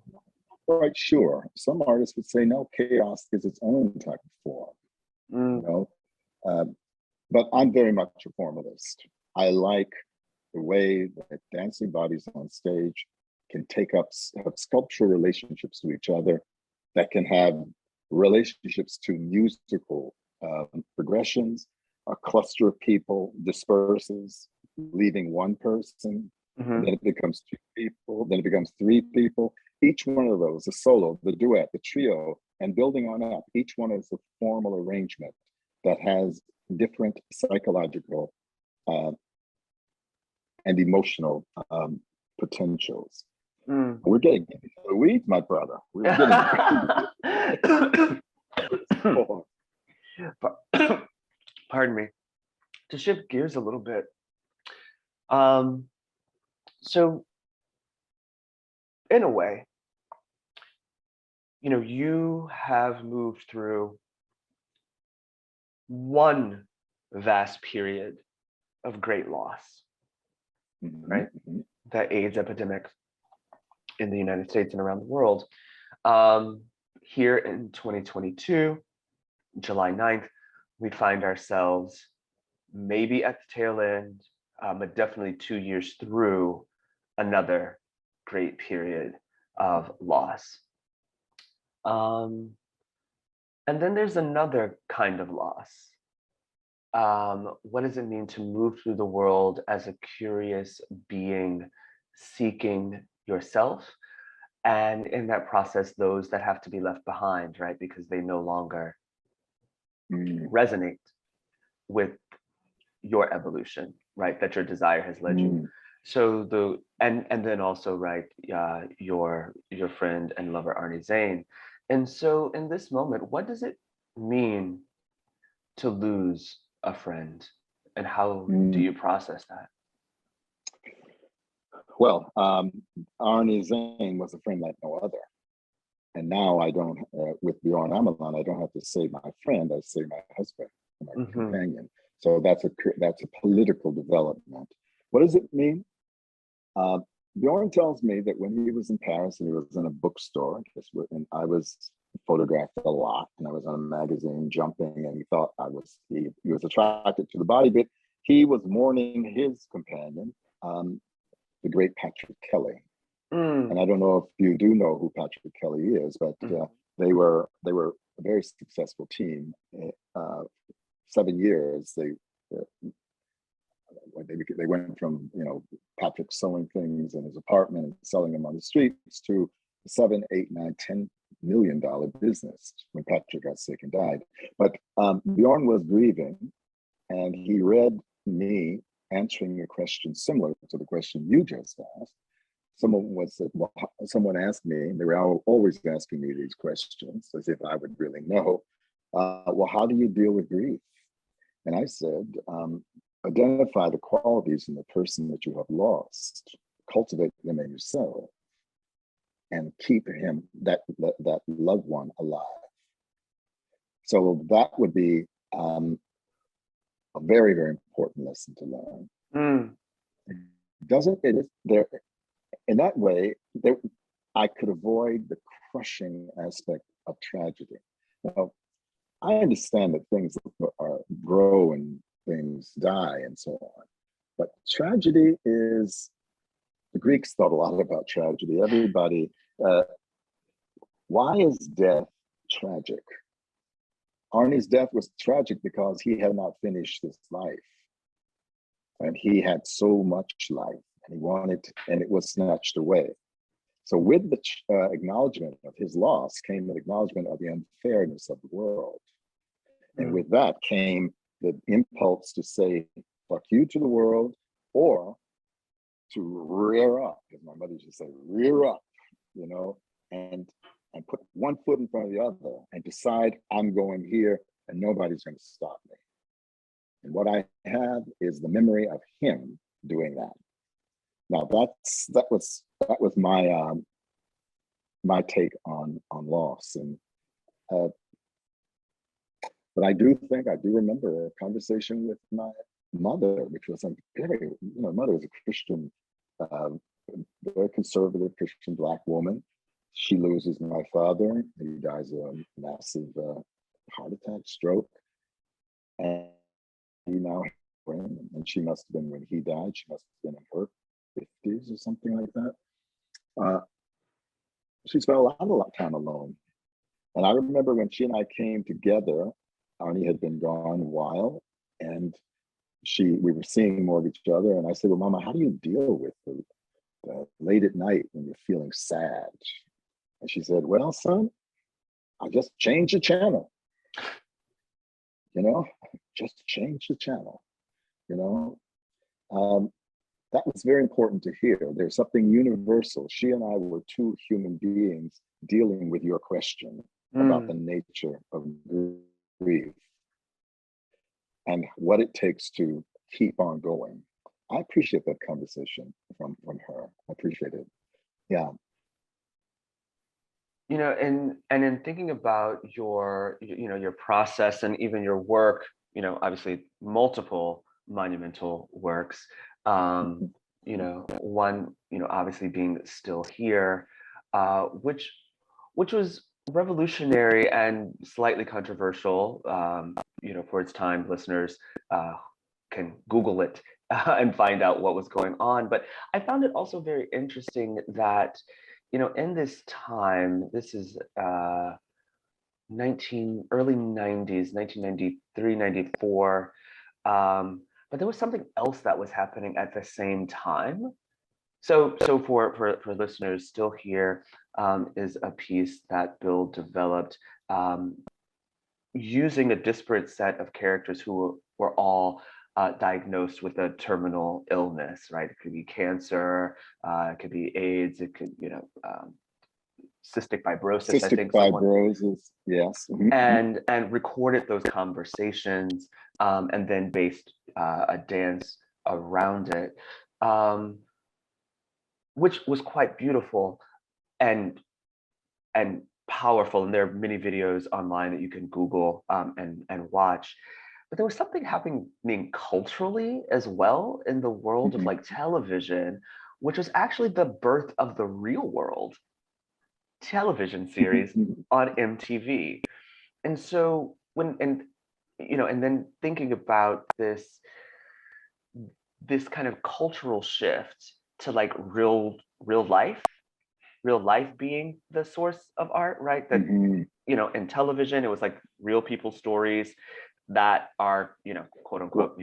Quite sure. Some artists would say no, chaos is its own type of form. You know, but I'm very much a formalist. I like the way that dancing bodies on stage can have sculptural relationships to each other, that can have relationships to musical progressions. A cluster of people disperses, leaving one person, and then it becomes two people, then it becomes three people. Each one of those, the solo, the duet, the trio, and building on up, each one is a formal arrangement that has different psychological and emotional potentials. We're getting into the weeds, my brother. We're getting Pardon me. To shift gears a little bit. So in a way, you know, you have moved through one vast period of great loss, right? Mm-hmm. The AIDS epidemic in the United States and around the world. Here in 2022, July 9th, we find ourselves maybe at the tail end, but definitely 2 years through another great period of loss. And then there's another kind of loss. What does it mean to move through the world as a curious being seeking yourself? And in that process, those that have to be left behind, right? Because they no longer resonate with your evolution, right? That your desire has led you. So and then also, right, your friend and lover Arnie Zane. And so in this moment, what does it mean to lose a friend, and how do you process that? Well, Arnie Zane was a friend like no other. And now I don't, with Bjorn Amelon, I don't have to say my friend, I say my husband, my companion. So that's a political development. What does it mean? Bjorn tells me that when he was in Paris and he was in a bookstore, and I was photographed a lot, and I was on a magazine jumping, and he thought he was attracted to the body, but he was mourning his companion, the great Patrick Kelly. And Mm, I don't know if you do know who Patrick Kelly is, but mhm, they were a very successful team. 7 years they went from Patrick sewing things in his apartment and selling them on the streets to 7, 8, 9, $10 million business when Patrick got sick and died. But Bjorn was grieving, and he read me answering a question similar to the question you just asked. Someone asked me, they were always asking me these questions as if I would really know. Well, how do you deal with grief? And I said, identify the qualities in the person that you have lost, cultivate them in yourself, and keep that loved one alive. So that would be a very, very important lesson to learn. mm, Doesn't it is there in that way there I could avoid the crushing aspect of tragedy. Now, I understand that things grow and things die and so on, but tragedy is the Greeks thought a lot about tragedy. Everybody, uh, why is death tragic? Arnie's death was tragic because he had not finished his life, and he had so much life, and he wanted, and it was snatched away. So, with the acknowledgement of his loss came an acknowledgement of the unfairness of the world. And mm. with that came the impulse to say, fuck you to the world, or to rear up, as my mother used to say, rear up, you know, and and put one foot in front of the other and decide I'm going here and nobody's going to stop me. And what I have is the memory of him doing that. Now that was my take on loss. And uh, but I do remember a conversation with my mother, which was a very, mother was a Christian, uh, very conservative Christian Black woman. She loses my father. He dies of a massive heart attack, stroke, and he now, and she must have been when he died. She must have been in her 50s or something like that. Uh, she spent a lot of time alone. And I remember when she and I came together, Arnie had been gone a while, and we were seeing more of each other. And I said, well, Mama, how do you deal with the late at night when you're feeling sad? And she said, well, son, I just change the channel, you know, just change the channel, you know. Um, that was very important to hear. There's something universal. She and I were two human beings dealing with your question about the Mm. nature of grief and what it takes to keep on going. I appreciate that conversation from her. I appreciate it. Yeah. And in thinking about your process and even your work, obviously multiple monumental works. Um, one, obviously being still here, which was revolutionary and slightly controversial, for its time. Listeners can Google it and find out what was going on. But I found it also very interesting that, in this time, this is early 90s, 1993, 94. But there was something else that was happening at the same time. So for listeners still here, is a piece that Bill developed, using a disparate set of characters who were all diagnosed with a terminal illness, right? It could be cancer, it could be AIDS, it could, cystic fibrosis. I Cystic think someone fibrosis, yes. and recorded those conversations, and then based a dance around it, um, which was quite beautiful and and powerful. And there are many videos online that you can Google, and watch. But there was something happening culturally as well in the world of like television, which was actually the birth of the Real World television series on MTV. And so and then thinking about this kind of cultural shift to like real life real life being the source of art, right? That, Mhm. in television, it was like real people's stories that are, quote Well, unquote,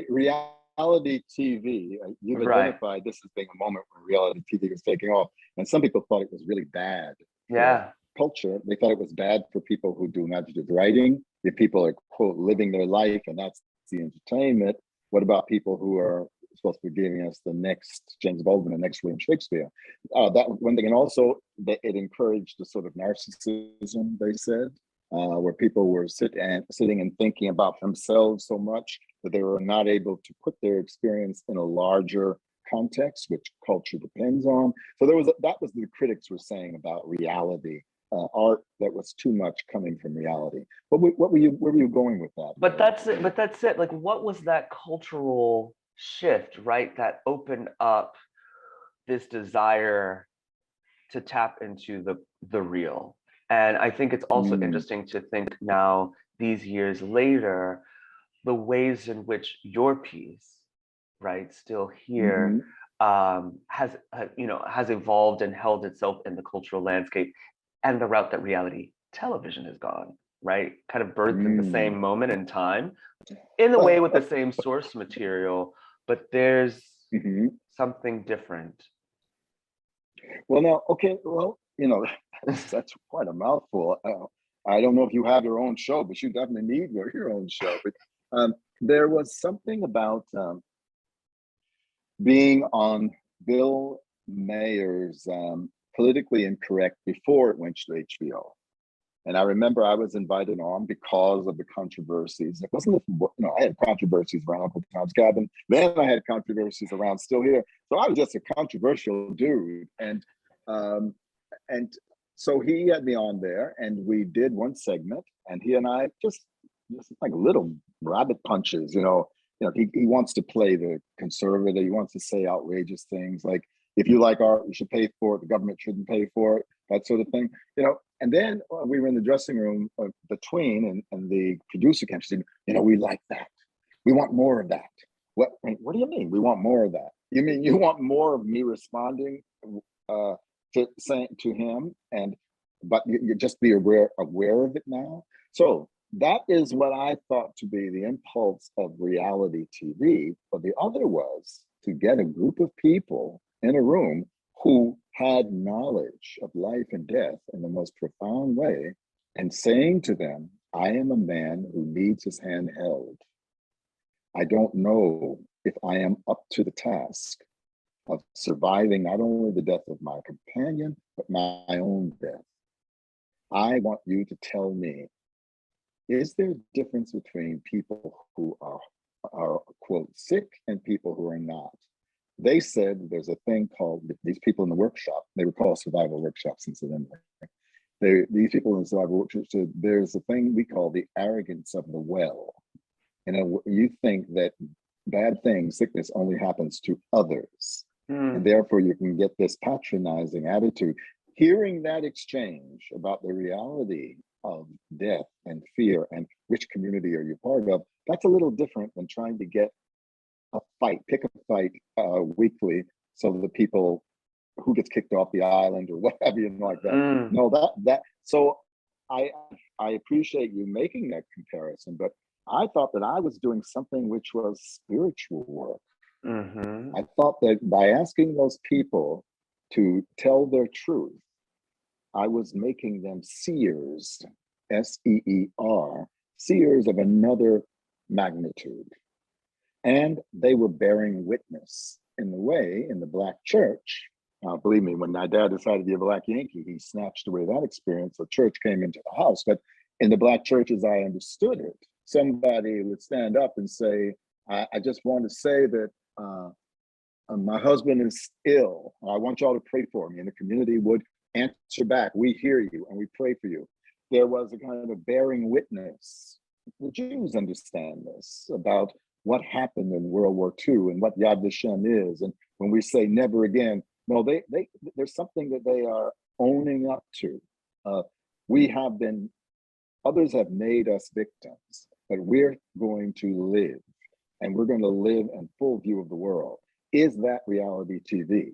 reality TV. You've right. identified this as being a moment when reality TV was taking off, and some people thought it was really bad for Yeah. culture. They thought it was bad for people who do imaginative writing. If people are quote living their life and that's the entertainment, what about people who are supposed to be giving us the next James Baldwin, the next William Shakespeare? That one thing, and also that it encouraged a sort of narcissism. They said where people were sitting and thinking about themselves so much that they were not able to put their experience in a larger context, which culture depends on. So that was the critics were saying about reality, art that was too much coming from reality. Where were you going with that? But that's it. But that's it. Like, what was that cultural shift, right? That opened up this desire to tap into the real. And I think it's also Mm, interesting to think now, these years later, the ways in which your piece, right, still here, mm-hmm. has evolved and held itself in the cultural landscape, and the route that reality television has gone, right, kind of birthed in the Mm. same moment in time, in a way with the same source material, but there's Mhm. something different. Well, now, okay, well, that's quite a mouthful. I don't know if you have your own show, but you definitely need your own show. But there was something about being on Bill Mayer's Politically Incorrect before it went to HBO. And I remember I was invited on because of the controversies. It wasn't, I had controversies around Uncle Tom's Cabin. Then I had controversies around Still Here. So I was just a controversial dude. Um, and so he had me on there, and we did one segment, and he and I just like little rabbit punches. He wants to play the conservative. He wants to say outrageous things like, if you like art, you should pay for it. The government shouldn't pay for it. That sort of thing. And then we were in the dressing room between, and the producer came. She said, we like that. We want more of that. What do you mean? We want more of that? You mean you want more of me responding uh, to saying to him, but you just be aware of it now? So that is what I thought to be the impulse of reality TV. But the other was to get a group of people in a room who had knowledge of life and death in the most profound way, and saying to them, I am a man who needs his hand held. I don't know if I am up to the task of surviving not only the death of my companion, but my own death. I want you to tell me, is there a difference between people who are quote sick and people who are not? They said there's a thing called, these people in the workshop, they were called survival workshops incidentally. These people in the survival workshop said there's a thing we call the arrogance of the well. You think that bad things, sickness only happens to others. And Mm. therefore you can get this patronizing attitude. Hearing that exchange about the reality of death and fear and which community are you part of, that's a little different than trying to get pick a fight weekly, so the people who gets kicked off the island or whatever, like that. Mm. No, that. So I I appreciate you making that comparison, but I thought that I was doing something which was spiritual work. Mm-hmm. I thought that by asking those people to tell their truth, I was making them seers, SEER, seers of another magnitude. And they were bearing witness in the way in the Black church. Believe me, when my dad decided to be a Black Yankee, he snatched away that experience. The church came into the house. But in the Black church, as I understood it, somebody would stand up and say, I just want to say that my husband is ill. I want y'all to pray for me. And the community would answer back, we hear you and we pray for you. There was a kind of bearing witness. The Jews understand this about what happened in World War II and what Yad Vashem is. And when we say never again, no, there's something that they are owning up to. We have been, others have made us victims, but we're going to live, and we're going to live in full view of the world. Is that reality TV?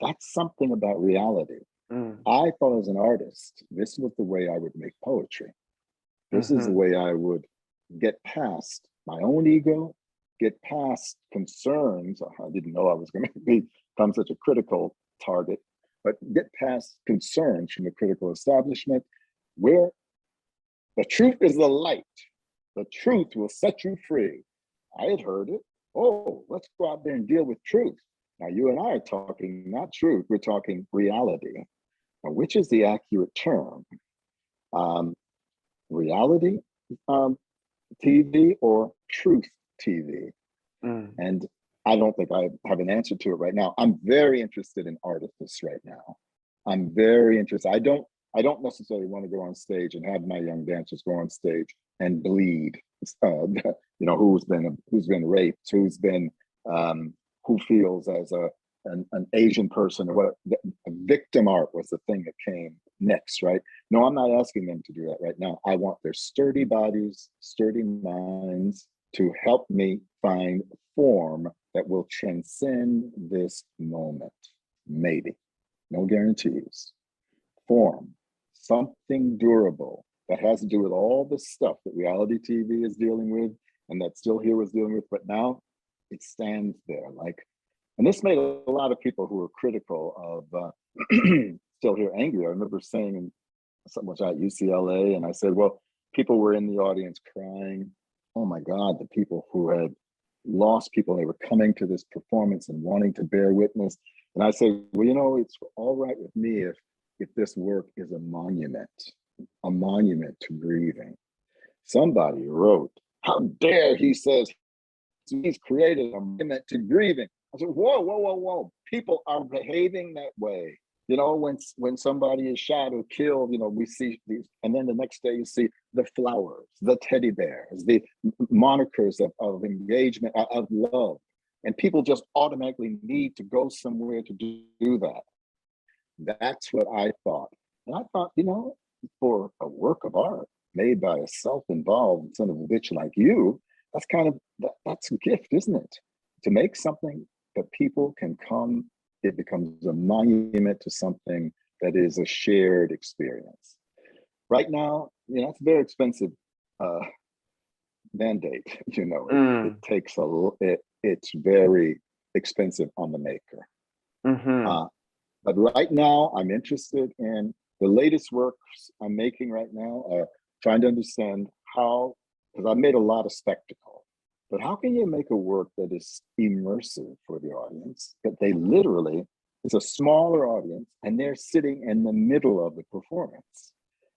That's something about reality. Mm. I thought as an artist, this was the way I would make poetry. This is the Mm-hmm. way I would get past my own ego, get past concerns. I didn't know I was going to become such a critical target, but get past concerns from the critical establishment where the truth is the light. The truth will set you free. I had heard it. Oh, let's go out there and deal with truth. Now, you and I are talking not truth, we're talking reality. Now, which is the accurate term? Um, reality TV or truth TV? Mm. And I don't think I have an answer to it right now. I'm very interested in artifice right now. I'm very interested. I don't necessarily want to go on stage and have my young dancers go on stage and bleed. Who's been raped, who feels as an Asian person, or what victim art was the thing that came next, right? No, I'm not asking them to do that right now. I want their sturdy bodies, sturdy minds to help me find form that will transcend this moment. Maybe, no guarantees. Form, something durable that has to do with all the stuff that reality TV is dealing with and that Still Here was dealing with, but now it stands there like, and this made a lot of people who were critical of Still Here angry. I remember saying something at UCLA, and I said, well, people were in the audience crying. Oh my God, the people who had lost people, they were coming to this performance and wanting to bear witness. And I said, well, it's all right with me if this work is a monument to grieving. Somebody wrote, how dare he says he's created a monument to grieving. I said, whoa, whoa, whoa, whoa. People are behaving that way. When somebody is shot or killed, we see these, and then the next day you see the flowers, the teddy bears, the monikers of engagement, of love. And people just automatically need to go somewhere to do that. That's what I thought. And I thought, for a work of art made by a self-involved son of a bitch like you, that's a gift, isn't it? To make something that people can come, it becomes a monument to something that is a shared experience. Right now, it's a very expensive mandate. It takes it's very expensive on the maker. Mm-hmm. But right now, I'm interested in the latest works I'm making right now, trying to understand how, because I've made a lot of spectacle, but how can you make a work that is immersive for the audience, that they literally, it's a smaller audience, and they're sitting in the middle of the performance.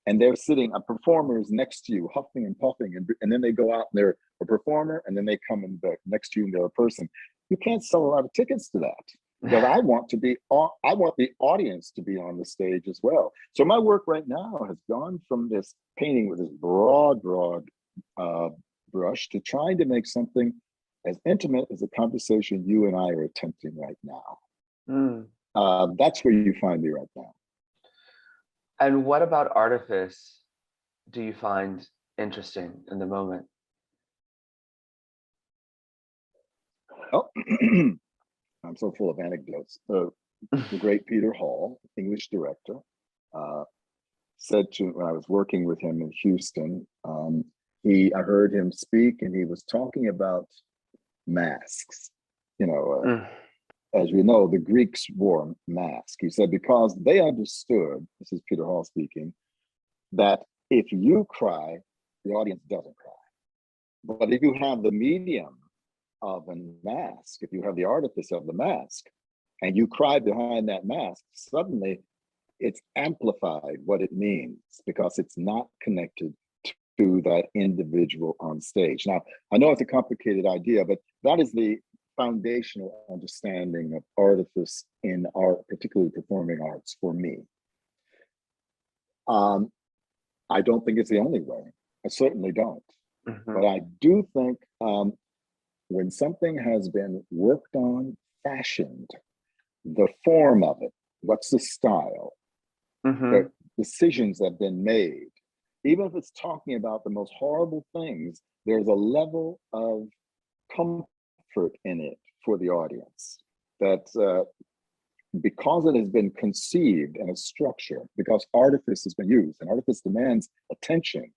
And they're sitting, a performer is next to you, huffing and puffing, and then they go out and they're a performer, and then they come in back next to you and they're a person. You can't sell a lot of tickets to that. Because I want the audience to be on the stage as well. So my work right now has gone from this painting with this broad brush to trying to make something as intimate as a conversation you and I are attempting right now. That's where you find me right now. And what about artifice do you find interesting in the moment? Oh, I'm so full of anecdotes. The great Peter Hall, English director, said when I was working with him in Houston, I heard him speak, and he was talking about masks. As we know, the Greeks wore masks. He said because they understood, this is Peter Hall speaking, that if you cry, the audience doesn't cry. But if you have the medium of a mask, if you have the artifice of the mask, and you cry behind that mask, suddenly it's amplified what it means because it's not connected to that individual on stage. Now, I know it's a complicated idea, but that is the foundational understanding of artifice in art, particularly performing arts for me. I don't think it's the only way. I certainly don't. Mm-hmm. But I do think when something has been worked on, fashioned, the form of it, what's the style, the decisions have been made, even if it's talking about the most horrible things, there's a level of comfort in it for the audience that because it has been conceived in a structure, because artifice has been used, and artifice demands attention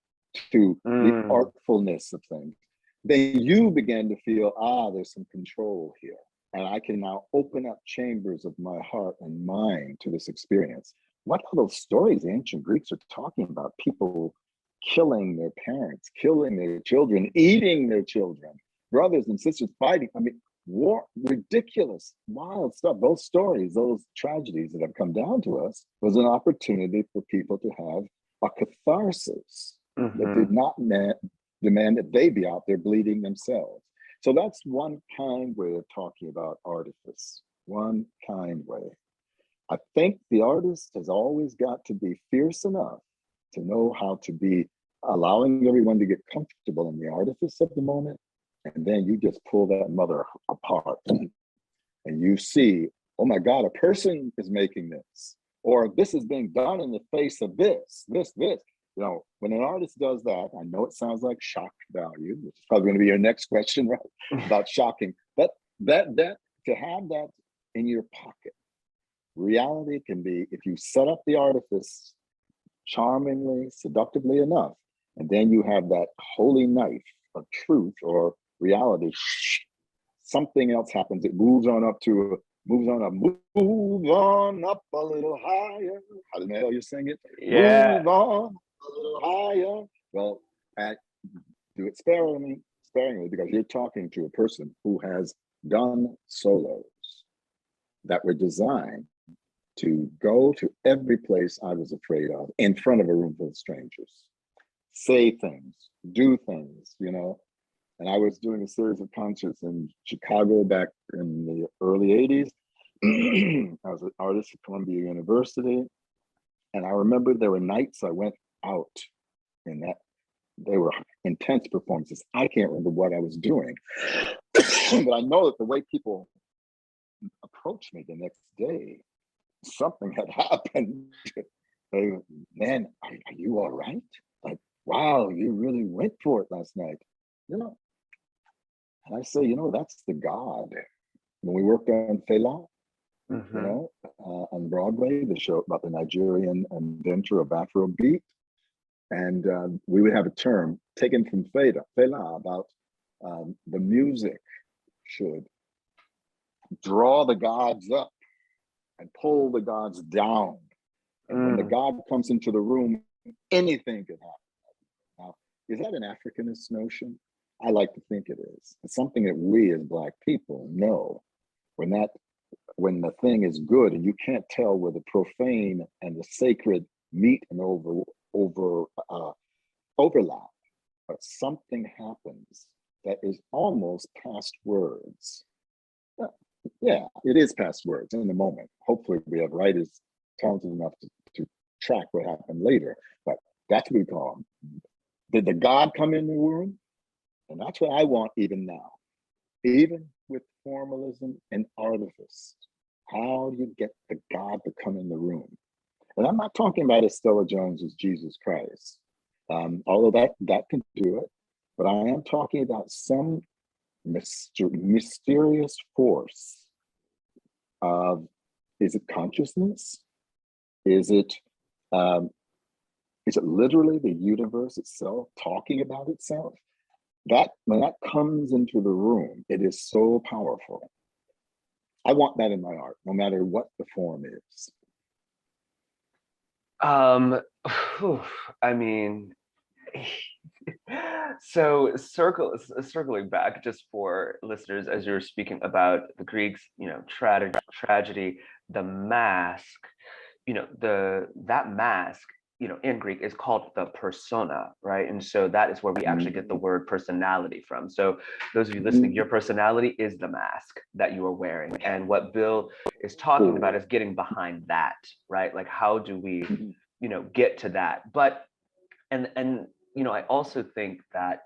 to the Mm, artfulness of things, then you begin to feel, there's some control here. And I can now open up chambers of my heart and mind to this experience. What are those stories the ancient Greeks are talking about? People killing their parents, killing their children, eating their children, brothers and sisters fighting. I mean, war, ridiculous, wild stuff. Those stories, those tragedies that have come down to us was an opportunity for people to have a catharsis that did mhm. not demand that they be out there bleeding themselves. So that's one kind way of talking about artifice, one kind way. I think the artist has always got to be fierce enough to know how to be allowing everyone to get comfortable in the artifice of the moment. And then you just pull that mother apart and you see, oh my God, a person is making this, or this is being done in the face of this. You know, when an artist does that, I know it sounds like shock value, which is probably going to be your next question, right? About shocking. But that to have that in your pocket, reality can be, if you set up the artifice charmingly, seductively enough, and then you have that holy knife of truth or reality, something else happens. It moves on up to move on up a little higher. How the hell you sing it? Yeah. Move on a little higher. Well, do it sparingly, because you're talking to a person who has done solos that were designed to go to every place I was afraid of in front of a room full of strangers, say things, do things, you know. And I was doing a series of concerts in Chicago back in the early 80s. I was an artist at Columbia University. And I remember there were nights I went out in that they were intense performances. I can't remember what I was doing, but I know that the way people approached me the next day, something had happened. They, man, are you all right? Like, wow, you really went for it last night. You know, and I say, you know, that's the God. When we worked on Fela, you Mhm. know, on Broadway, the show about the Nigerian inventor of Afrobeat, and we would have a term taken from Fela about the music should draw the gods up and pull the gods down. And when the Mm. God comes into the room, anything can happen. Now, is that an Africanist notion? I like to think it is. It's something that we as Black people know. When that when the thing is good and you can't tell where the profane and the sacred meet and overlap, but something happens that is almost past words. Yeah, it is past words in the moment. Hopefully, we have writers talented enough to track what happened later. But that's what we call them. Did the God come in the room? And that's what I want even now, even with formalism and artifice. How do you get the God to come in the room? And I'm not talking about Estella Jones as Jesus Christ, although that can do it. But I am talking about some mysterious force of, is it consciousness? Is it um, is it literally the universe itself talking about itself? That when that comes into the room, it is so powerful. I want that in my art, no matter what the form is. Um, whew, I mean, so circling back just for listeners, as you're speaking about the Greeks, you know, tragedy, the mask, you know, that mask, you know, in Greek is called the persona, right? And so that is where we actually get the Mhm. word personality from. So those of you listening, your personality is the mask that you are wearing. And what Bill is talking about Cool. is getting behind that, right? Like how do we, Mhm. you know, get to that? But and you know, I also think that,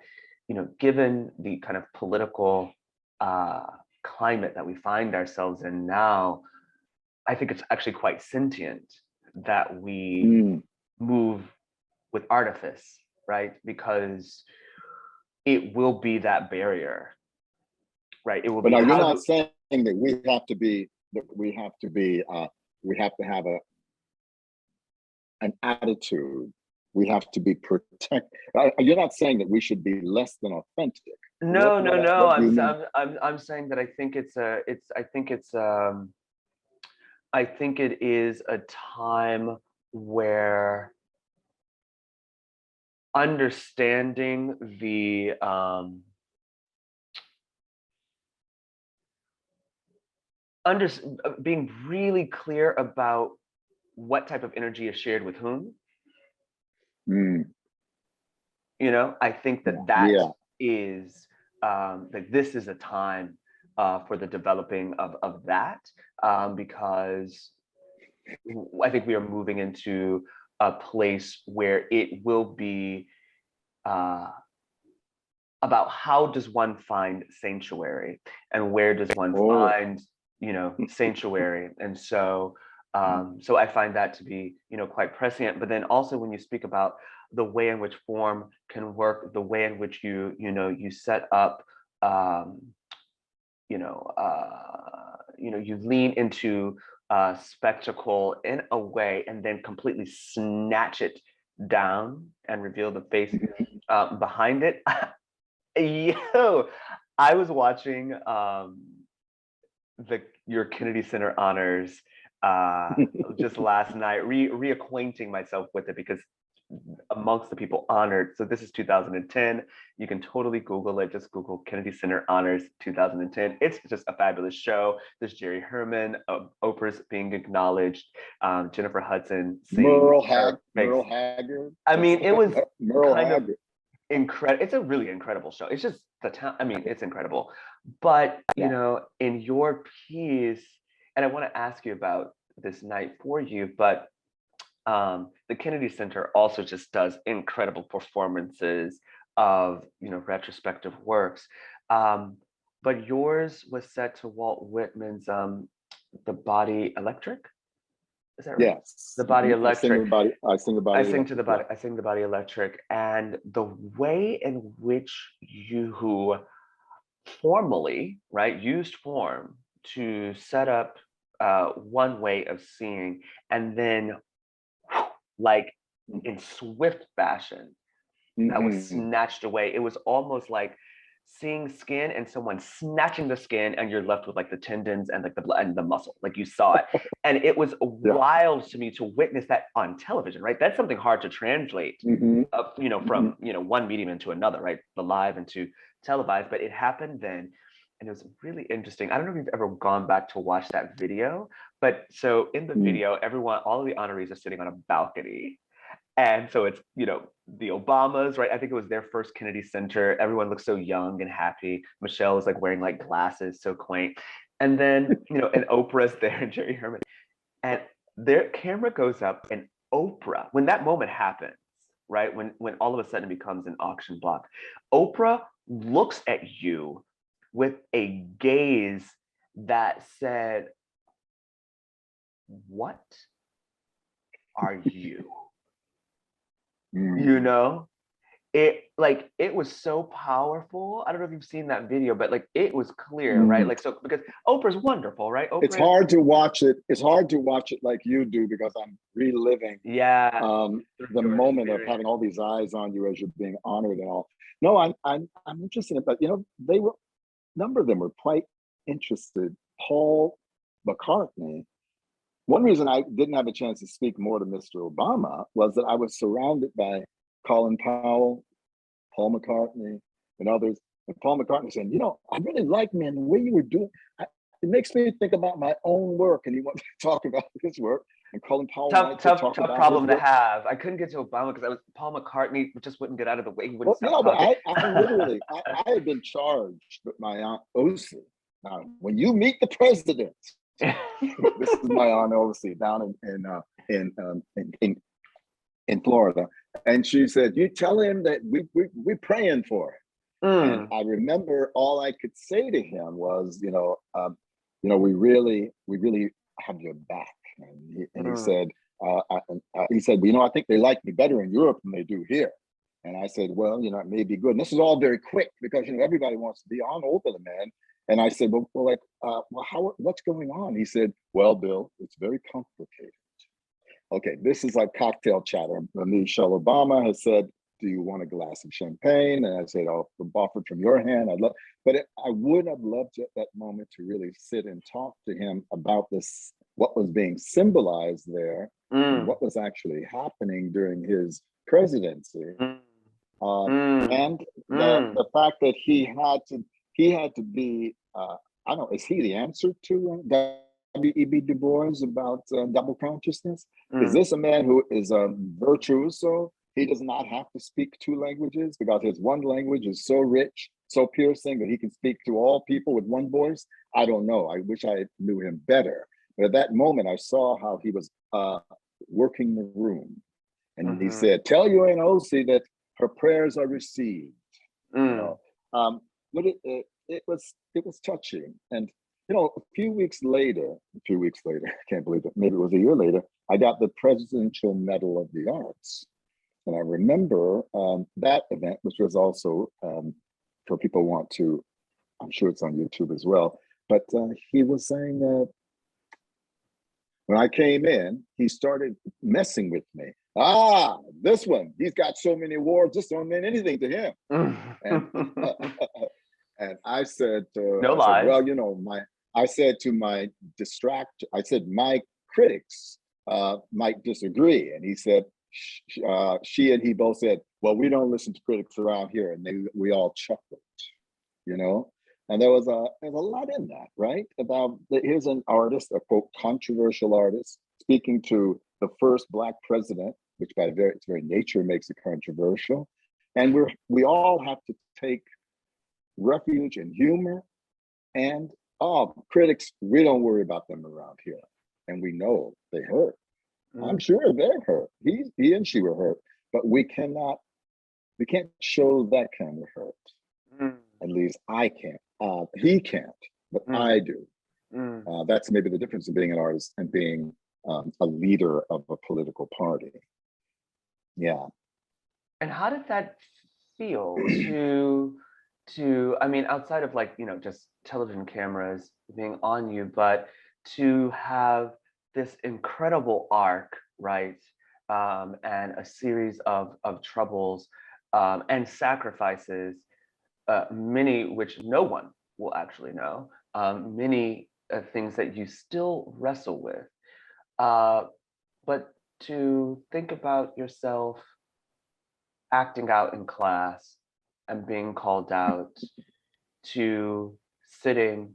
you know, given the kind of political uh climate that we find ourselves in now, I think it's actually quite sentient that we Mm. move with artifice, right? Because it will be that barrier, right? It will But be now you're how not do saying that we have to be that we have to be, we have to have an attitude. We have to be protect. You're not saying that we should be less than authentic. No, no, no. What do you mean? I'm saying that I think I think it is a time where understanding the being really clear about what type of energy is shared with whom. Mm, You know, I think that yeah. is like this is a time for the developing of that, because I think we are moving into a place where it will be about how does one find sanctuary and where does one Oh. find, sanctuary. And so so I find that to be, quite prescient. But then also when you speak about the way in which form can work, the way in which you set up, you lean into spectacle in a way and then completely snatch it down and reveal the face behind it. Yo, I was watching your Kennedy Center honors just last night, reacquainting myself with it because amongst the people honored. So this is 2010. You can totally Google it. Just Google Kennedy Center Honors 2010. It's just a fabulous show. There's Jerry Herman, Oprah's being acknowledged, Jennifer Hudson singing. Merle Haggard. I mean, it was Merle kind of Haggard. incredible. It's a really incredible show. It's just the town. I mean, it's incredible. But in your piece, and I want to ask you about this night for you, but the Kennedy Center also just does incredible performances of retrospective works. But yours was set to Walt Whitman's "The Body Electric." Is that right? Yes. The Body Electric. I sing the body. I sing to the body. I sing the Body Electric, and the way in which you formally, right, used form to set up one way of seeing, and then like in swift fashion that was snatched away. It was almost like seeing skin and someone snatching the skin and you're left with like the tendons and like the blood and the muscle, like you saw it. And it was wild to me to witness that on television, right? That's something hard to translate, from one medium into another, right? The live into televised, but it happened then. And it was really interesting. I don't know if you've ever gone back to watch that video, but so in the video, all of the honorees are sitting on a balcony. And so it's, the Obamas, right? I think it was their first Kennedy Center. Everyone looks so young and happy. Michelle is like wearing like glasses, so quaint. And then, and Oprah's there and Jerry Herman. And their camera goes up and Oprah, when that moment happens, right? When all of a sudden it becomes an auction block, Oprah looks at you with a gaze that said, "What are you?" It was so powerful. I don't know if you've seen that video, but like it was clear, right? Like, so because Oprah's wonderful, right? It's hard to watch it. It's hard to watch it like you do because I'm reliving the moment of having all these eyes on you as you're being honored and all. No, I'm interested in it, but they were, a number of them were quite interested. Paul McCartney. One reason I didn't have a chance to speak more to Mr. Obama was that I was surrounded by Colin Powell, Paul McCartney, and others. And Paul McCartney saying, I really like, man, the way you were doing, it makes me think about my own work. And he wanted to talk about his work. And Colin Powell tough problem to have. I couldn't get to Obama because Paul McCartney just wouldn't get out of the way. He wouldn't stop talking. I literally, I had been charged with my aunt Osi. Now, when you meet the president, this is my aunt Osi down in Florida, and she said, "You tell him that we're praying for him." And I remember all I could say to him was, we really have your back. And he said, I think they like me better in Europe than they do here. And I said, well, it may be good. And this is all very quick because everybody wants to be on over the man. And I said, what's going on? He said, well, Bill, it's very complicated. Okay, this is like cocktail chatter. Michelle Obama has said, do you want a glass of champagne? And I said, oh, offered from your hand. I would have loved at that moment to really sit and talk to him about this, what was being symbolized there and what was actually happening during his presidency. And the fact that he had to be, I don't know, is he the answer to W.E.B. Du Bois about double consciousness? Is this a man who is a virtuoso? He does not have to speak two languages because his one language is so rich, so piercing that he can speak to all people with one voice. I don't know. I wish I knew him better. But at that moment, I saw how he was working the room. And he said, tell UNOC that her prayers are received. You know, but it was touching. And you know, a few weeks later, I can't believe it, maybe it was a year later, I got the Presidential Medal of the Arts. And I remember that event, which was also, for people who want to, I'm sure it's on YouTube as well, but he was saying, when I came in, he started messing with me. This one, he's got so many awards, this don't mean anything to him. And, and I said, well, you know, I said my critics might disagree. And he said, she and he both said, well, we don't listen to critics around here. And we all chuckled, you know? And there's a lot in that, right? About here's an artist, a quote, controversial artist, speaking to the first Black president, which by its very nature makes it controversial. And we all have to take refuge in humor and critics, we don't worry about them around here. And we know they hurt. I'm sure they're hurt. He and she were hurt, but we can't show that kind of hurt. At least I can't. He can't, but I do. That's maybe the difference in being an artist and being a leader of a political party. Yeah. And how did that feel to I mean, outside of like, you know, just television cameras being on you, but to have this incredible arc, right? And a series of troubles and sacrifices, many which no one will actually know, many things that you still wrestle with. But to think about yourself acting out in class and being called out, to sitting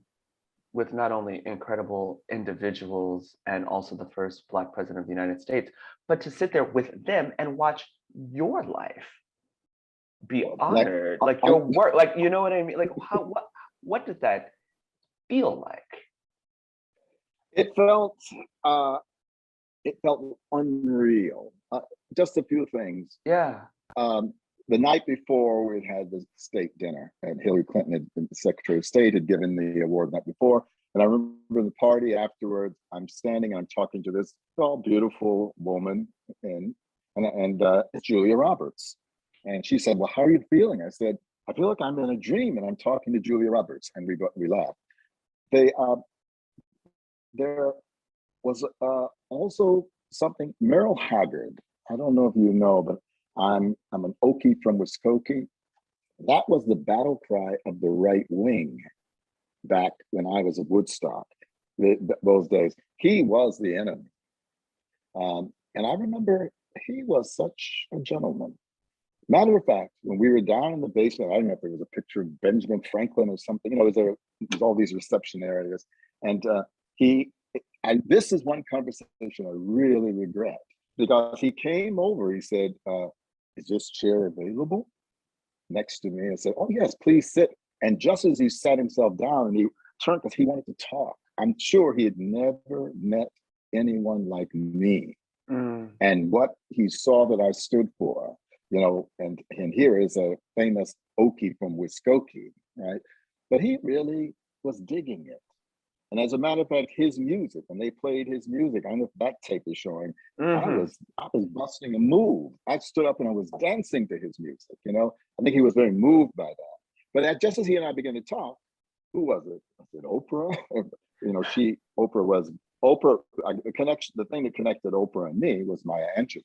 with not only incredible individuals and also the first Black president of the United States, but to sit there with them and watch your life be honored, like your work, like, you know what I mean? Like, what did that feel like? It felt unreal. Just a few things. Yeah. The night before, we had the state dinner, and Hillary Clinton, the Secretary of State, had given the award the night before. And I remember the party afterwards. I'm standing and I'm talking to this tall, beautiful woman, and it's Julia Roberts. And she said, "Well, how are you feeling?" I said, "I feel like I'm in a dream, and I'm talking to Julia Roberts." And we laughed. There was also something. Merrill Haggard. I don't know if you know, but I'm an Okie from Muskogee. That was the battle cry of the right wing back when I was at Woodstock. Those days, he was the enemy, and I remember he was such a gentleman. Matter of fact, when we were down in the basement, I don't know if there was a picture of Benjamin Franklin or something. You know, there's all these reception areas, and this is one conversation I really regret, because he came over. He said, "Is this chair available?" Next to me, and said, "Oh yes, please sit." And just as he sat himself down, and he turned because he wanted to talk. I'm sure he had never met anyone like me, and what he saw that I stood for. You know, and here is a famous Okie from Muskogee, right? But he really was digging it. And as a matter of fact, his music, when they played his music, I don't know if that tape is showing, I was busting a move. I stood up and I was dancing to his music, you know? I think he was very moved by that. But just as he and I began to talk, who was it? I said Oprah. You know, Oprah was Oprah. The connection, the thing that connected Oprah and me was Maya Angelou,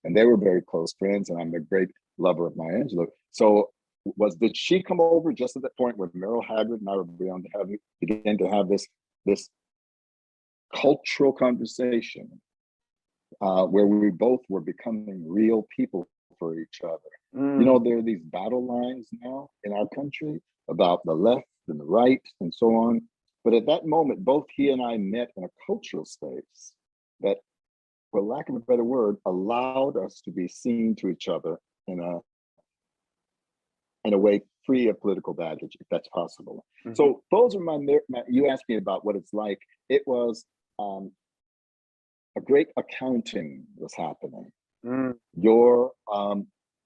and they were very close friends. And I'm a great lover of Maya Angelou. So did she come over just at that point when Meryl Haggard and I were began to have this cultural conversation where we both were becoming real people for each other. You know, there are these battle lines now in our country about the left and the right and so on. But at that moment, both he and I met in a cultural space that, for lack of a better word, allowed us to be seen to each other in a way free of political baggage, if that's possible. Mm-hmm. So those are my, you asked me about what it's like. It was a great accounting was happening. Your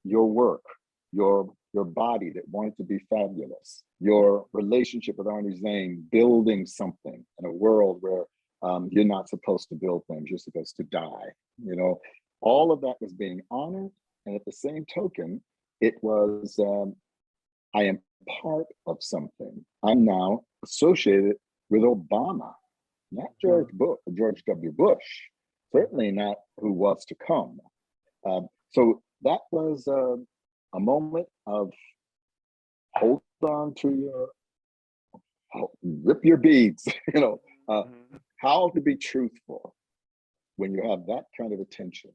work, your body that wanted to be fabulous, your relationship with Arnie Zane, building something in a world where you're not supposed to build things, you're supposed to die. You know, all of that was being honored. And at the same token, it was, I am part of something. I'm now associated with Obama, not George W. Bush, certainly not who was to come. So that was a moment of hold on to your, rip your beads, you know, how to be truthful when you have that kind of attention,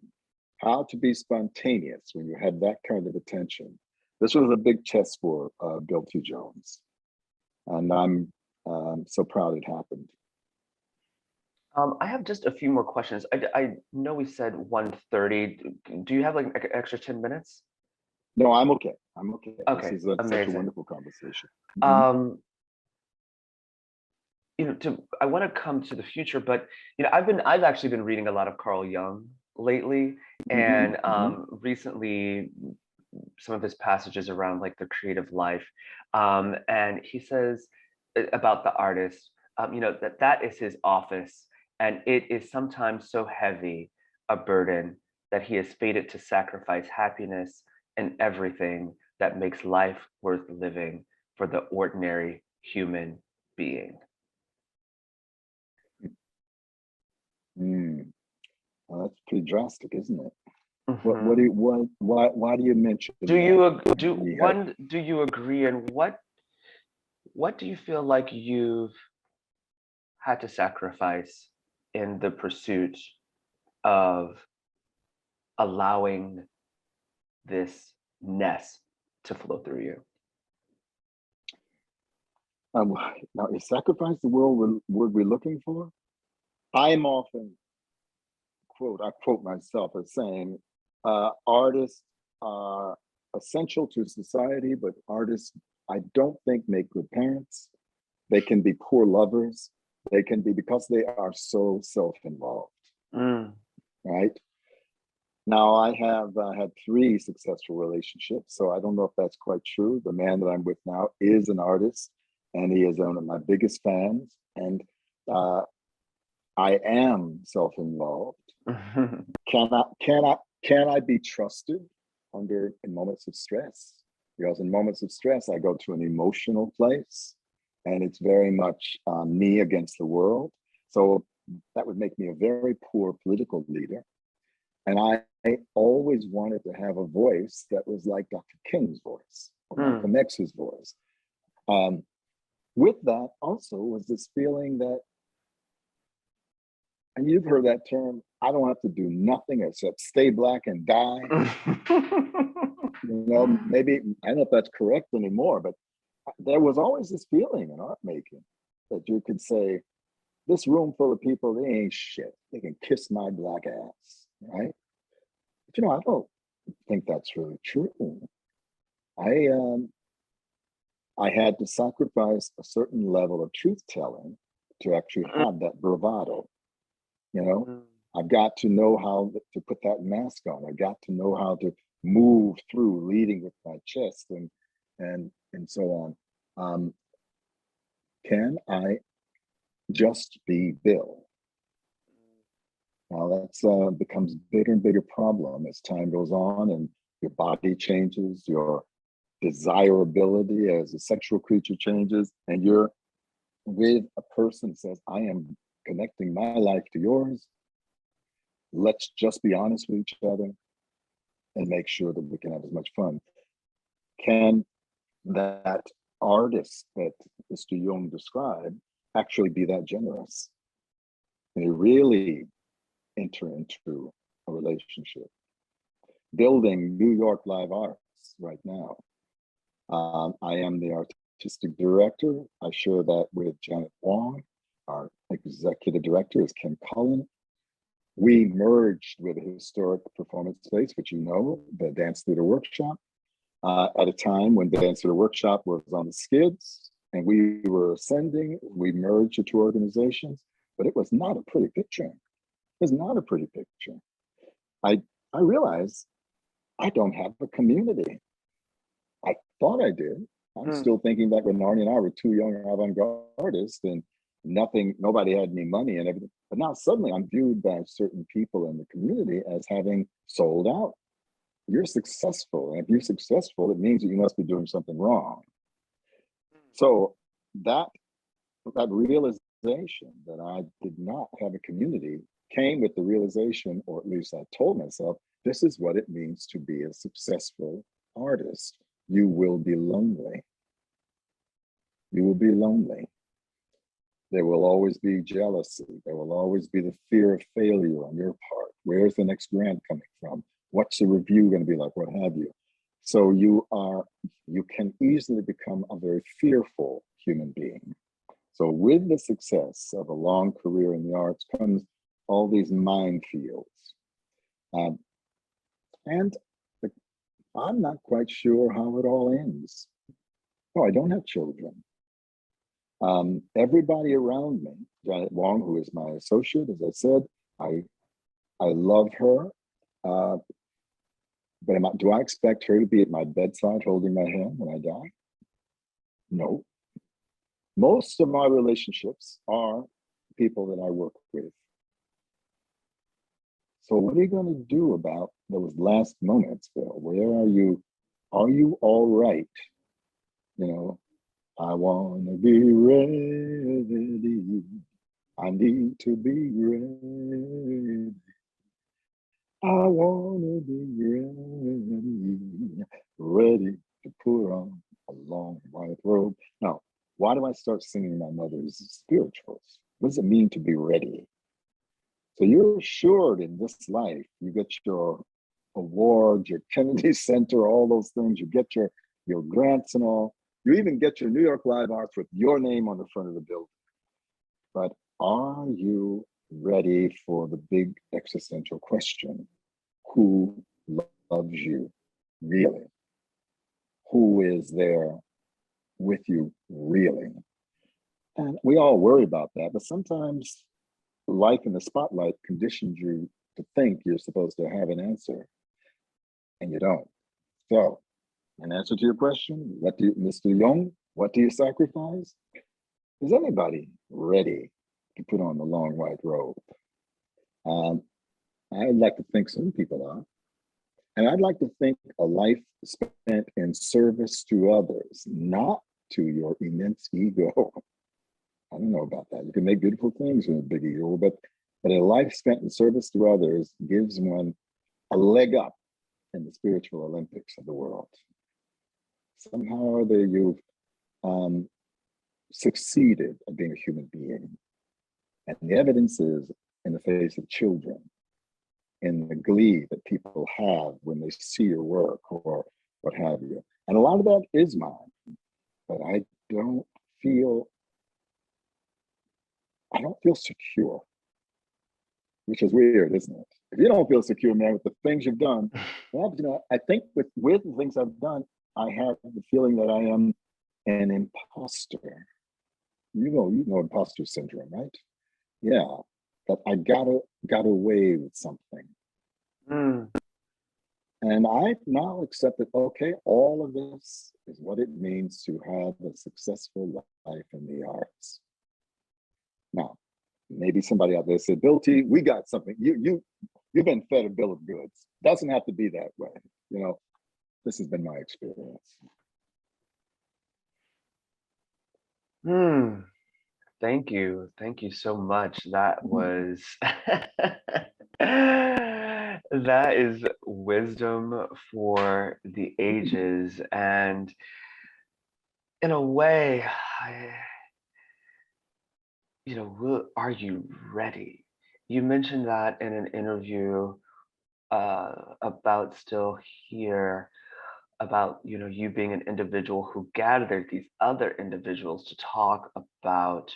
how to be spontaneous when you have that kind of attention. This was a big test for Bill T. Jones. And I'm so proud it happened. I have just a few more questions. I know we said 1:30. Do you have like an extra 10 minutes? No, I'm okay. I'm okay. Okay, this is amazing. Such a wonderful conversation. You know, I want to come to the future, but you know, I've actually been reading a lot of Carl Jung lately, and recently some of his passages around like the creative life, and he says about the artist, you know, that is his office, and it is sometimes so heavy a burden that he is fated to sacrifice happiness and everything that makes life worth living for the ordinary human being. Well, that's pretty drastic, isn't it? Why do you mention? Do you agree, and what do you feel like you've had to sacrifice in the pursuit of allowing this ness to flow through you? Now, is sacrifice the word we're looking for? I'm often I quote myself as saying, artists are essential to society, but artists, I don't think, make good parents. They can be poor lovers. They can be, because they are so self-involved, right? Now, I have had 3 successful relationships, so I don't know if that's quite true. The man that I'm with now is an artist, and he is one of my biggest fans. And I am self-involved. Can I be trusted in moments of stress? Because in moments of stress, I go to an emotional place, and it's very much me against the world. So that would make me a very poor political leader. And I always wanted to have a voice that was like Dr. King's voice, or Malcolm X's voice. With that also was this feeling that, and you've heard that term, I don't have to do nothing except stay black and die. You know, maybe, I don't know if that's correct anymore, but there was always this feeling in art making that you could say, this room full of people, they ain't shit. They can kiss my black ass, right? But you know, I don't think that's really true. I had to sacrifice a certain level of truth telling to actually have that bravado. You know, I've got to know how to put that mask on. I got to know how to move through, leading with my chest and so on. Can I just be Bill? Now that's becomes bigger and bigger problem as time goes on, and your body changes, your desirability as a sexual creature changes, and your with a person that says, I am connecting my life to yours. Let's just be honest with each other and make sure that we can have as much fun. Can that artist that Mr. Jung described actually be that generous? They really enter into a relationship. Building New York Live Arts right now. I am the artistic director. I share that with Janet Wong. Our executive director is Ken Cullen. We merged with a historic performance space, which you know, the Dance Theater Workshop, at a time when Dance Theater Workshop was on the skids and we were ascending. We merged the two organizations, but it was not a pretty picture. It was not a pretty picture. I realized I don't have a community. I thought I did. I'm still thinking back when Arnie and I were two young avant-garde artists and nobody had any money and everything. But now suddenly I'm viewed by certain people in the community as having sold out. You're successful. And if you're successful, it means that you must be doing something wrong. So that realization that I did not have a community came with the realization, or at least I told myself, this is what it means to be a successful artist. You will be lonely. You will be lonely. There will always be jealousy. There will always be the fear of failure on your part. Where's the next grant coming from? What's the review going to be like? What have you? So you can easily become a very fearful human being. So with the success of a long career in the arts comes all these minefields. And I'm not quite sure how it all ends. Oh, I don't have children. Everybody around me, Janet Wong, who is my associate, as I said, I love her. But do I expect her to be at my bedside holding my hand when I die? No. Most of my relationships are people that I work with. So what are you going to do about those last moments, Bill? Where are you? Are you all right? You know, I want to be ready. I need to be ready. I want to be ready to put on a long white robe. Now, why do I start singing my mother's spirituals? What does it mean to be ready? So you're assured in this life, you get your award, your Kennedy Center, all those things, you get your grants and all. You even get your New York Live Arts with your name on the front of the building. But are you ready for the big existential question? Who loves you really? Who is there with you really? And we all worry about that, but sometimes life in the spotlight conditions you to think you're supposed to have an answer, and you don't. So, in answer to your question, Mr. Jung, what do you sacrifice? Is anybody ready to put on the long white robe? I'd like to think some people are. And I'd like to think a life spent in service to others, not to your immense ego. I don't know about that. You can make beautiful things with a big ego, but a life spent in service to others gives one a leg up in the spiritual Olympics of the world. Somehow or other, you've succeeded at being a human being. And the evidence is in the face of children, in the glee that people have when they see your work or what have you. And a lot of that is mine, but I don't feel secure, which is weird, isn't it? If you don't feel secure, man, with the things you've done, well, you know, I think with the things I've done, I have the feeling that I am an imposter. You know imposter syndrome, right? Yeah, that I got away with something. And I've now accepted, okay, all of this is what it means to have a successful life in the arts. Now, maybe somebody out there said, Bill T, we got something. You've been fed a bill of goods. Doesn't have to be that way. You know, this has been my experience. Thank you so much. That was that is wisdom for the ages. And in a way, are you ready? You mentioned that in an interview about Still Here, about you being an individual who gathered these other individuals to talk about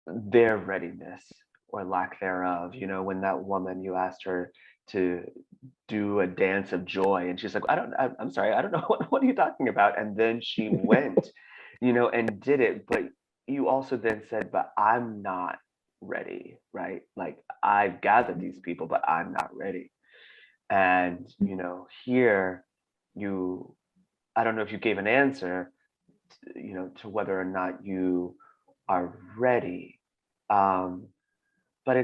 their readiness or lack thereof. When that woman, you asked her to do a dance of joy, and she's like, I'm sorry, I don't know what are you talking about? And then she went, and did it. But you also then said, but I'm not ready, right? Like, I've gathered these people, but I'm not ready. And here you, I don't know if you gave an answer, to whether or not you are ready. Um, but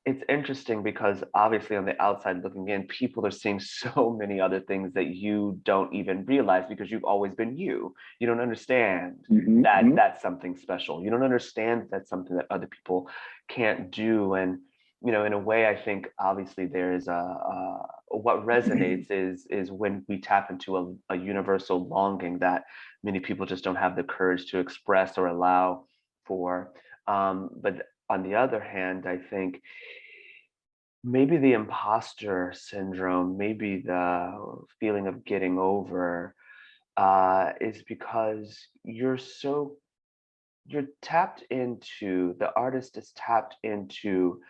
it's interesting because obviously on the outside looking in, people are seeing so many other things that you don't even realize because you've always been you. You don't understand that Mhm. that's something special. You don't understand that's something that other people can't do. And in a way, I think obviously there's what resonates is when we tap into a universal longing that many people just don't have the courage to express or allow for. But on the other hand, I think maybe the imposter syndrome, maybe the feeling of getting over, is because you're tapped into, the artist is tapped into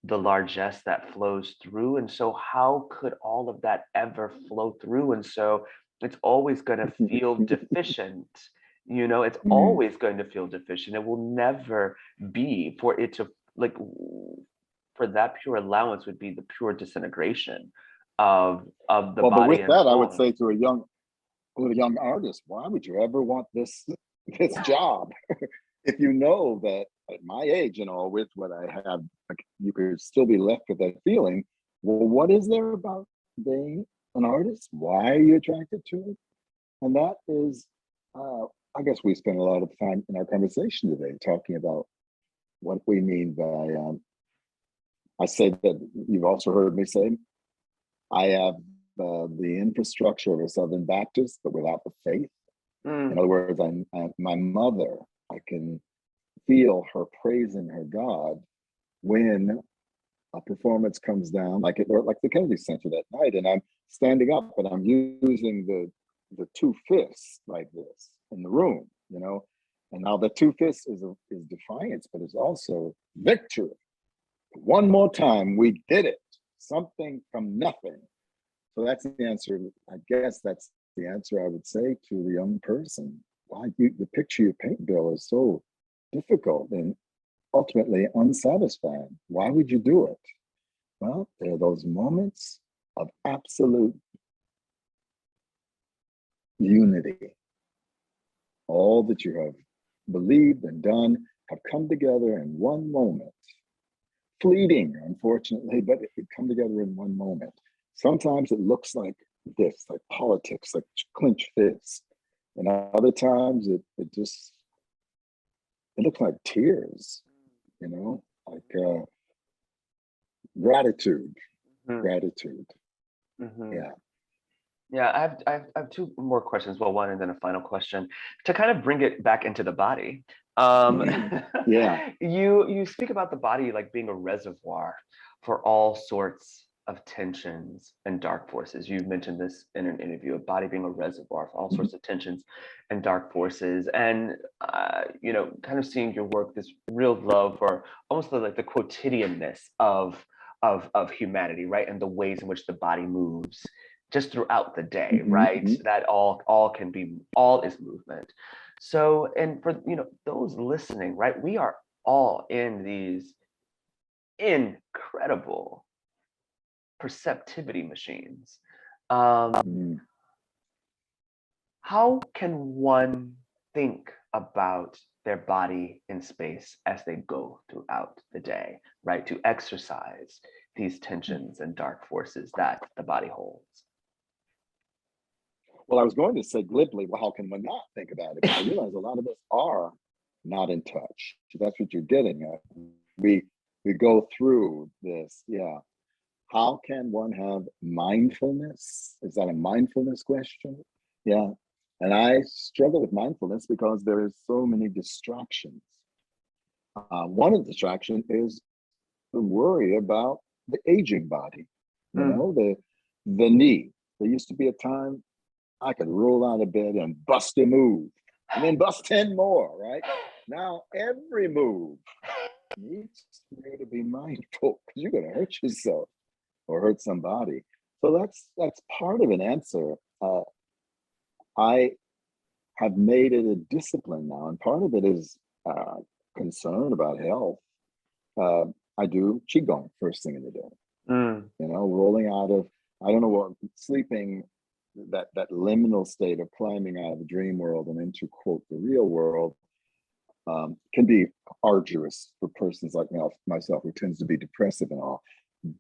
the largesse that flows through. And so how could all of that ever flow through? And so it's always going to feel deficient. It's Mhm. always going to feel deficient. It will never be, for it to, like, for that pure allowance would be the pure disintegration of the Well, but body with and that, I would form. say to a young artist, why would you ever want this Yeah. job if you know that at my age, with what I have, like, you could still be left with that feeling. Well, what is there about being an artist? Why are you attracted to it? And that is, uh, I guess we spent a lot of time in our conversation today talking about what we mean by. I say that you've also heard me say I have the infrastructure of a Southern Baptist, but without the faith. In Mm, other words, my mother, I can feel her praising her God when a performance comes down, like the Kennedy Center that night, and I'm standing up, but I'm using the two fists like this in the room, and now the two fists is defiance, but it's also victory. One more time, we did it. Something from nothing. So that's the answer. I guess that's the answer I would say to the young person. Why the picture you paint, Bill, is so difficult and ultimately unsatisfying. Why would you do it? Well, there are those moments of absolute unity. All that you have believed and done have come together in one moment. Fleeting, unfortunately, but it could come together in one moment. Sometimes it looks like this, like politics, like clenched fists. And other times it looks like tears, like gratitude, mm, gratitude. mhm. Yeah. Yeah, I have two more questions. Well, one and then a final question to kind of bring it back into the body. Um, Yeah. you speak about the body like being a reservoir for all sorts of tensions and dark forces. You mentioned this in an interview, a body being a reservoir for all sorts of tensions and dark forces. And kind of seeing your work, this real love for almost like the quotidianness of humanity, right? And the ways in which the body moves just throughout the day, right? Mm-hmm. That all can be, all is movement. So, and for those listening, right, we are all in these incredible perceptivity machines. Mm-hmm. How can one think about their body in space as they go throughout the day, right? To exercise these tensions and dark forces that the body holds. Well, I was going to say glibly, well, how can one not think about it? But I realize a lot of us are. not in touch. That's what you're getting at. We go through this, yeah. How can one have mindfulness? Is that a mindfulness question? Yeah. And I struggle with mindfulness because there is so many distractions. One of the distractions is the worry about the aging body, the knee. There used to be a time I could roll out of bed and bust a move and then bust 10 more, right? Now every move needs you to be mindful because you're going to hurt yourself or hurt somebody. So that's part of an answer. I have made it a discipline now, and part of it is concern about health. I do qigong first thing in the day. Rolling out of, I don't know what, sleeping, that liminal state of climbing out of the dream world and into, quote, the real world, can be arduous for persons like myself, who tends to be depressive and all.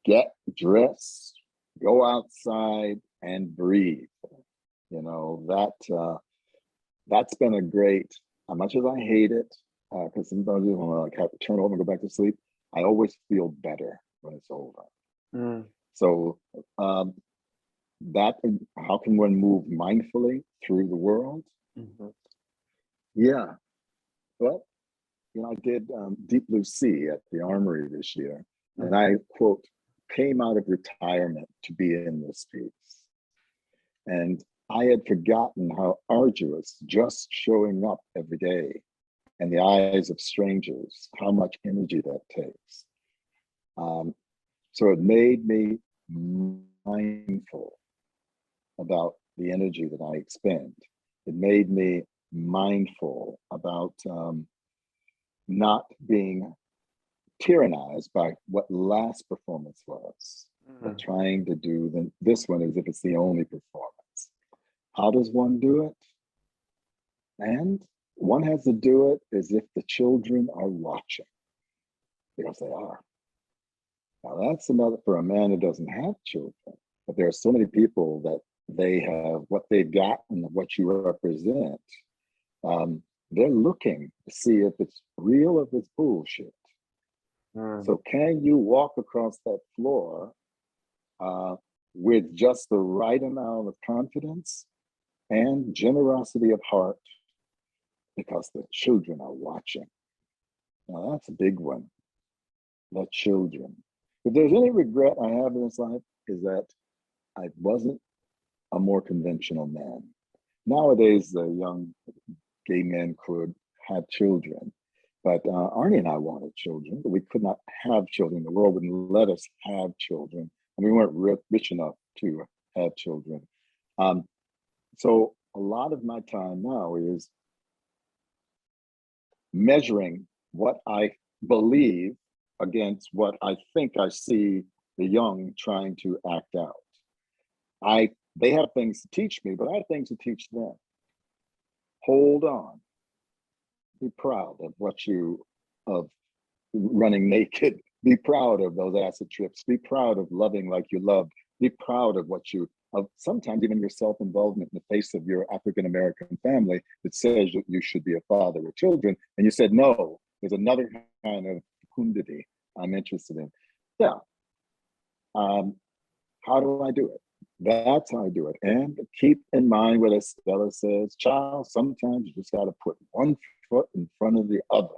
Get dressed, go outside and breathe. That's been a great, as much as I hate it, because sometimes when I have to turn over and go back to sleep, I always feel better when it's over. So that, how can one move mindfully through the world? Yeah. Well, I did Deep Blue Sea at the Armory this year, and I, quote, came out of retirement to be in this piece. And I had forgotten how arduous just showing up every day in the eyes of strangers, how much energy that takes. So it made me mindful about the energy that I expend. It made me mindful about not being tyrannized by what last performance was, but trying to do this one as if it's the only performance. How does one do it? And one has to do it as if the children are watching, because they are. Now that's another, for a man who doesn't have children, but there are so many people that they have what they've gotten, what you represent. They're looking to see if it's real or if it's bullshit. So can you walk across that floor with just the right amount of confidence and generosity of heart, because the children are watching? Now that's a big one, the children. If there's any regret I have in this life, is that I wasn't a more conventional man. Nowadays, the young gay men could have children, but Arnie and I wanted children, but we could not have children. The world wouldn't let us have children, and we weren't rich enough to have children. So a lot of my time now is measuring what I believe against what I think I see the young trying to act out. They have things to teach me, but I have things to teach them. Hold on. Be proud of running naked. Be proud of those acid trips. Be proud of loving like you loved. Be proud of of sometimes even your self-involvement in the face of your African-American family that says you should be a father with children. And you said, no, there's another kind of kundity I'm interested in. Yeah. How do I do it? That's how I do it. And keep in mind what Estella says, child, sometimes you just got to put one foot in front of the other.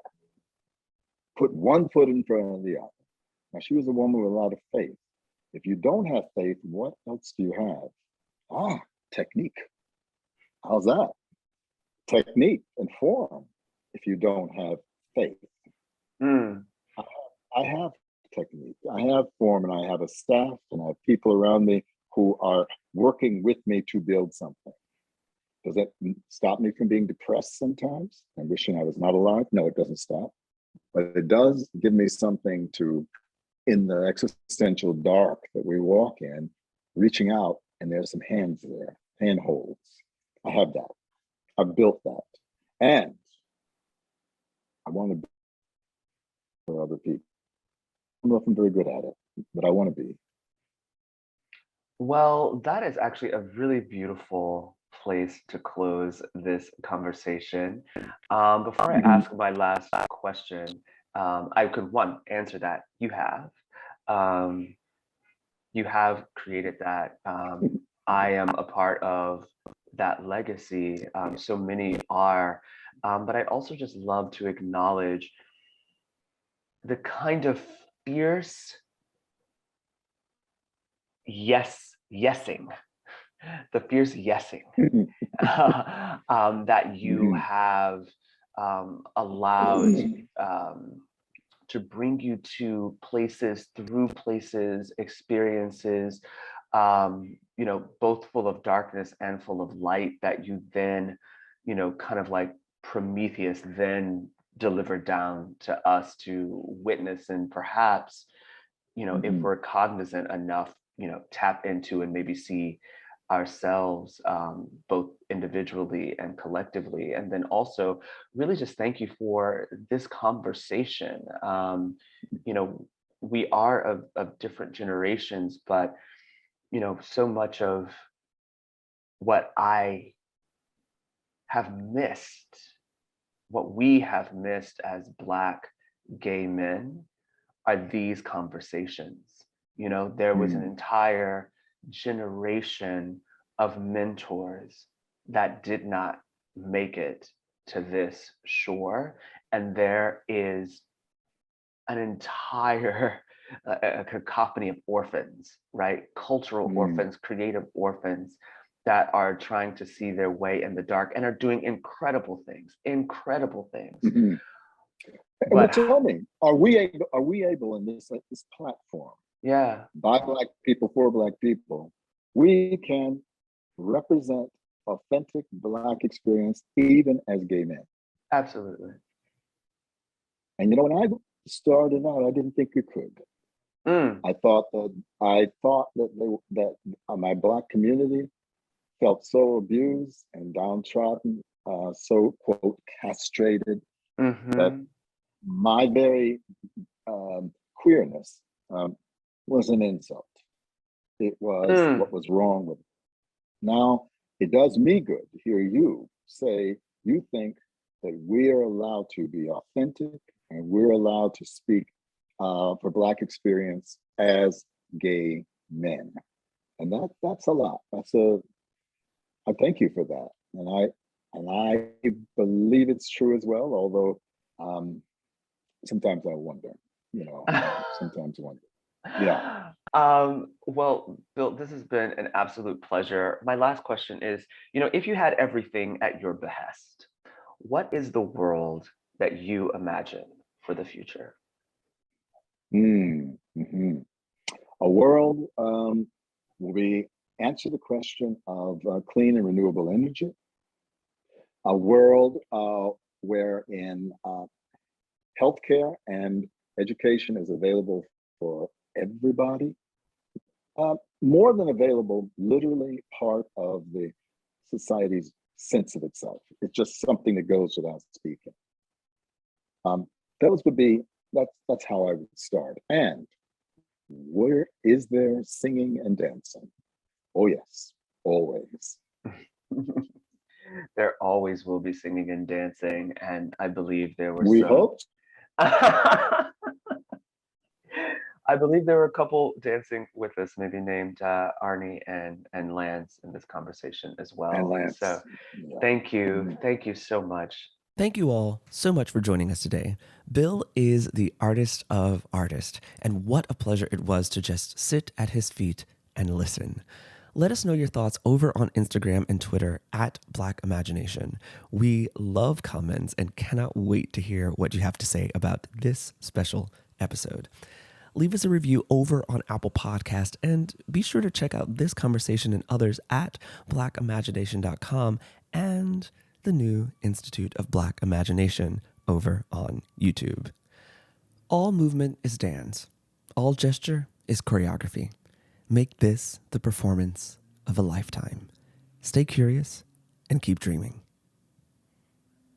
Put one foot in front of the other. Now, she was a woman with a lot of faith. If you don't have faith, what else do you have? Technique. How's that? Technique and form if you don't have faith. I have technique, I have form, and I have a staff, and I have people around me who are working with me to build something. Does that stop me from being depressed sometimes and wishing I was not alive? No, it doesn't stop. But it does give me something to, in the existential dark that we walk in, reaching out, and there's some hands there, handholds. I have that. I've built that. And I want to be for other people. I don't know if I'm very good at it, but I want to be. Well, that is actually a really beautiful place to close this conversation. Before I Mhm. ask my last question, I could one answer that um, you have created that. I am a part of that legacy. So many are, but I also just love to acknowledge the kind of fierce yesing, the fierce yesing that you Mhm. have allowed um, to bring you to places, through places, experiences, both full of darkness and full of light that you then, kind of like Prometheus, then delivered down to us to witness and perhaps, if Mhm. we're cognizant enough, tap into and maybe see ourselves, both individually and collectively. And then also really just thank you for this conversation. You know, we are of different generations, but so much of what I have missed, what we have missed as Black gay men are these conversations. There was an Mhm. entire generation of mentors that did not make it to this shore. And there is an entire a cacophony of orphans, right? Cultural Mhm. orphans, creative orphans that are trying to see their way in the dark and are doing incredible things. Mhm. Well, But tell me, are we able in this platform yeah, by Black people for Black people, we can represent authentic Black experience even as gay men? absolutely. And when I started out, I didn't think we could. Mm, I thought that my Black community felt so abused and downtrodden, so quote castrated, that mm-hmm, my very queerness was an insult. It was mm, what was wrong with it. Now, it does me good to hear you say you think that we're allowed to be authentic and we're allowed to speak for Black experience as gay men. And that's a lot. I thank you for that. And I believe it's true as well, although um, sometimes I wonder, sometimes I wonder. Yeah. Well, Bill, this has been an absolute pleasure. My last question is, if you had everything at your behest, what is the world that you imagine for the future? Mm-hmm. A world where we answer the question of clean and renewable energy, a world wherein healthcare and education is available for everybody, more than available, literally part of the society's sense of itself. It's just something that goes without speaking. Um, those would be that's how I would start. And where is there singing and dancing? Oh yes, always. There always will be singing and dancing, and I believe there were We some. hoped. I believe there were a couple dancing with us, maybe named Arnie and Lance in this conversation as And well. So Lance. Yeah. Mhm. thank you so much. Thank you all so much for joining us today. Bill is the artist of artists, and what a pleasure it was to just sit at his feet and listen. Let us know your thoughts over on Instagram and Twitter at Black Imagination. We love comments and cannot wait to hear what you have to say about this special episode. Leave us a review over on Apple Podcast and be sure to check out this conversation and others at blackimagination.com and the new Institute of Black Imagination over on YouTube. All movement is dance. All gesture is choreography. Make this the performance of a lifetime. Stay curious and keep dreaming.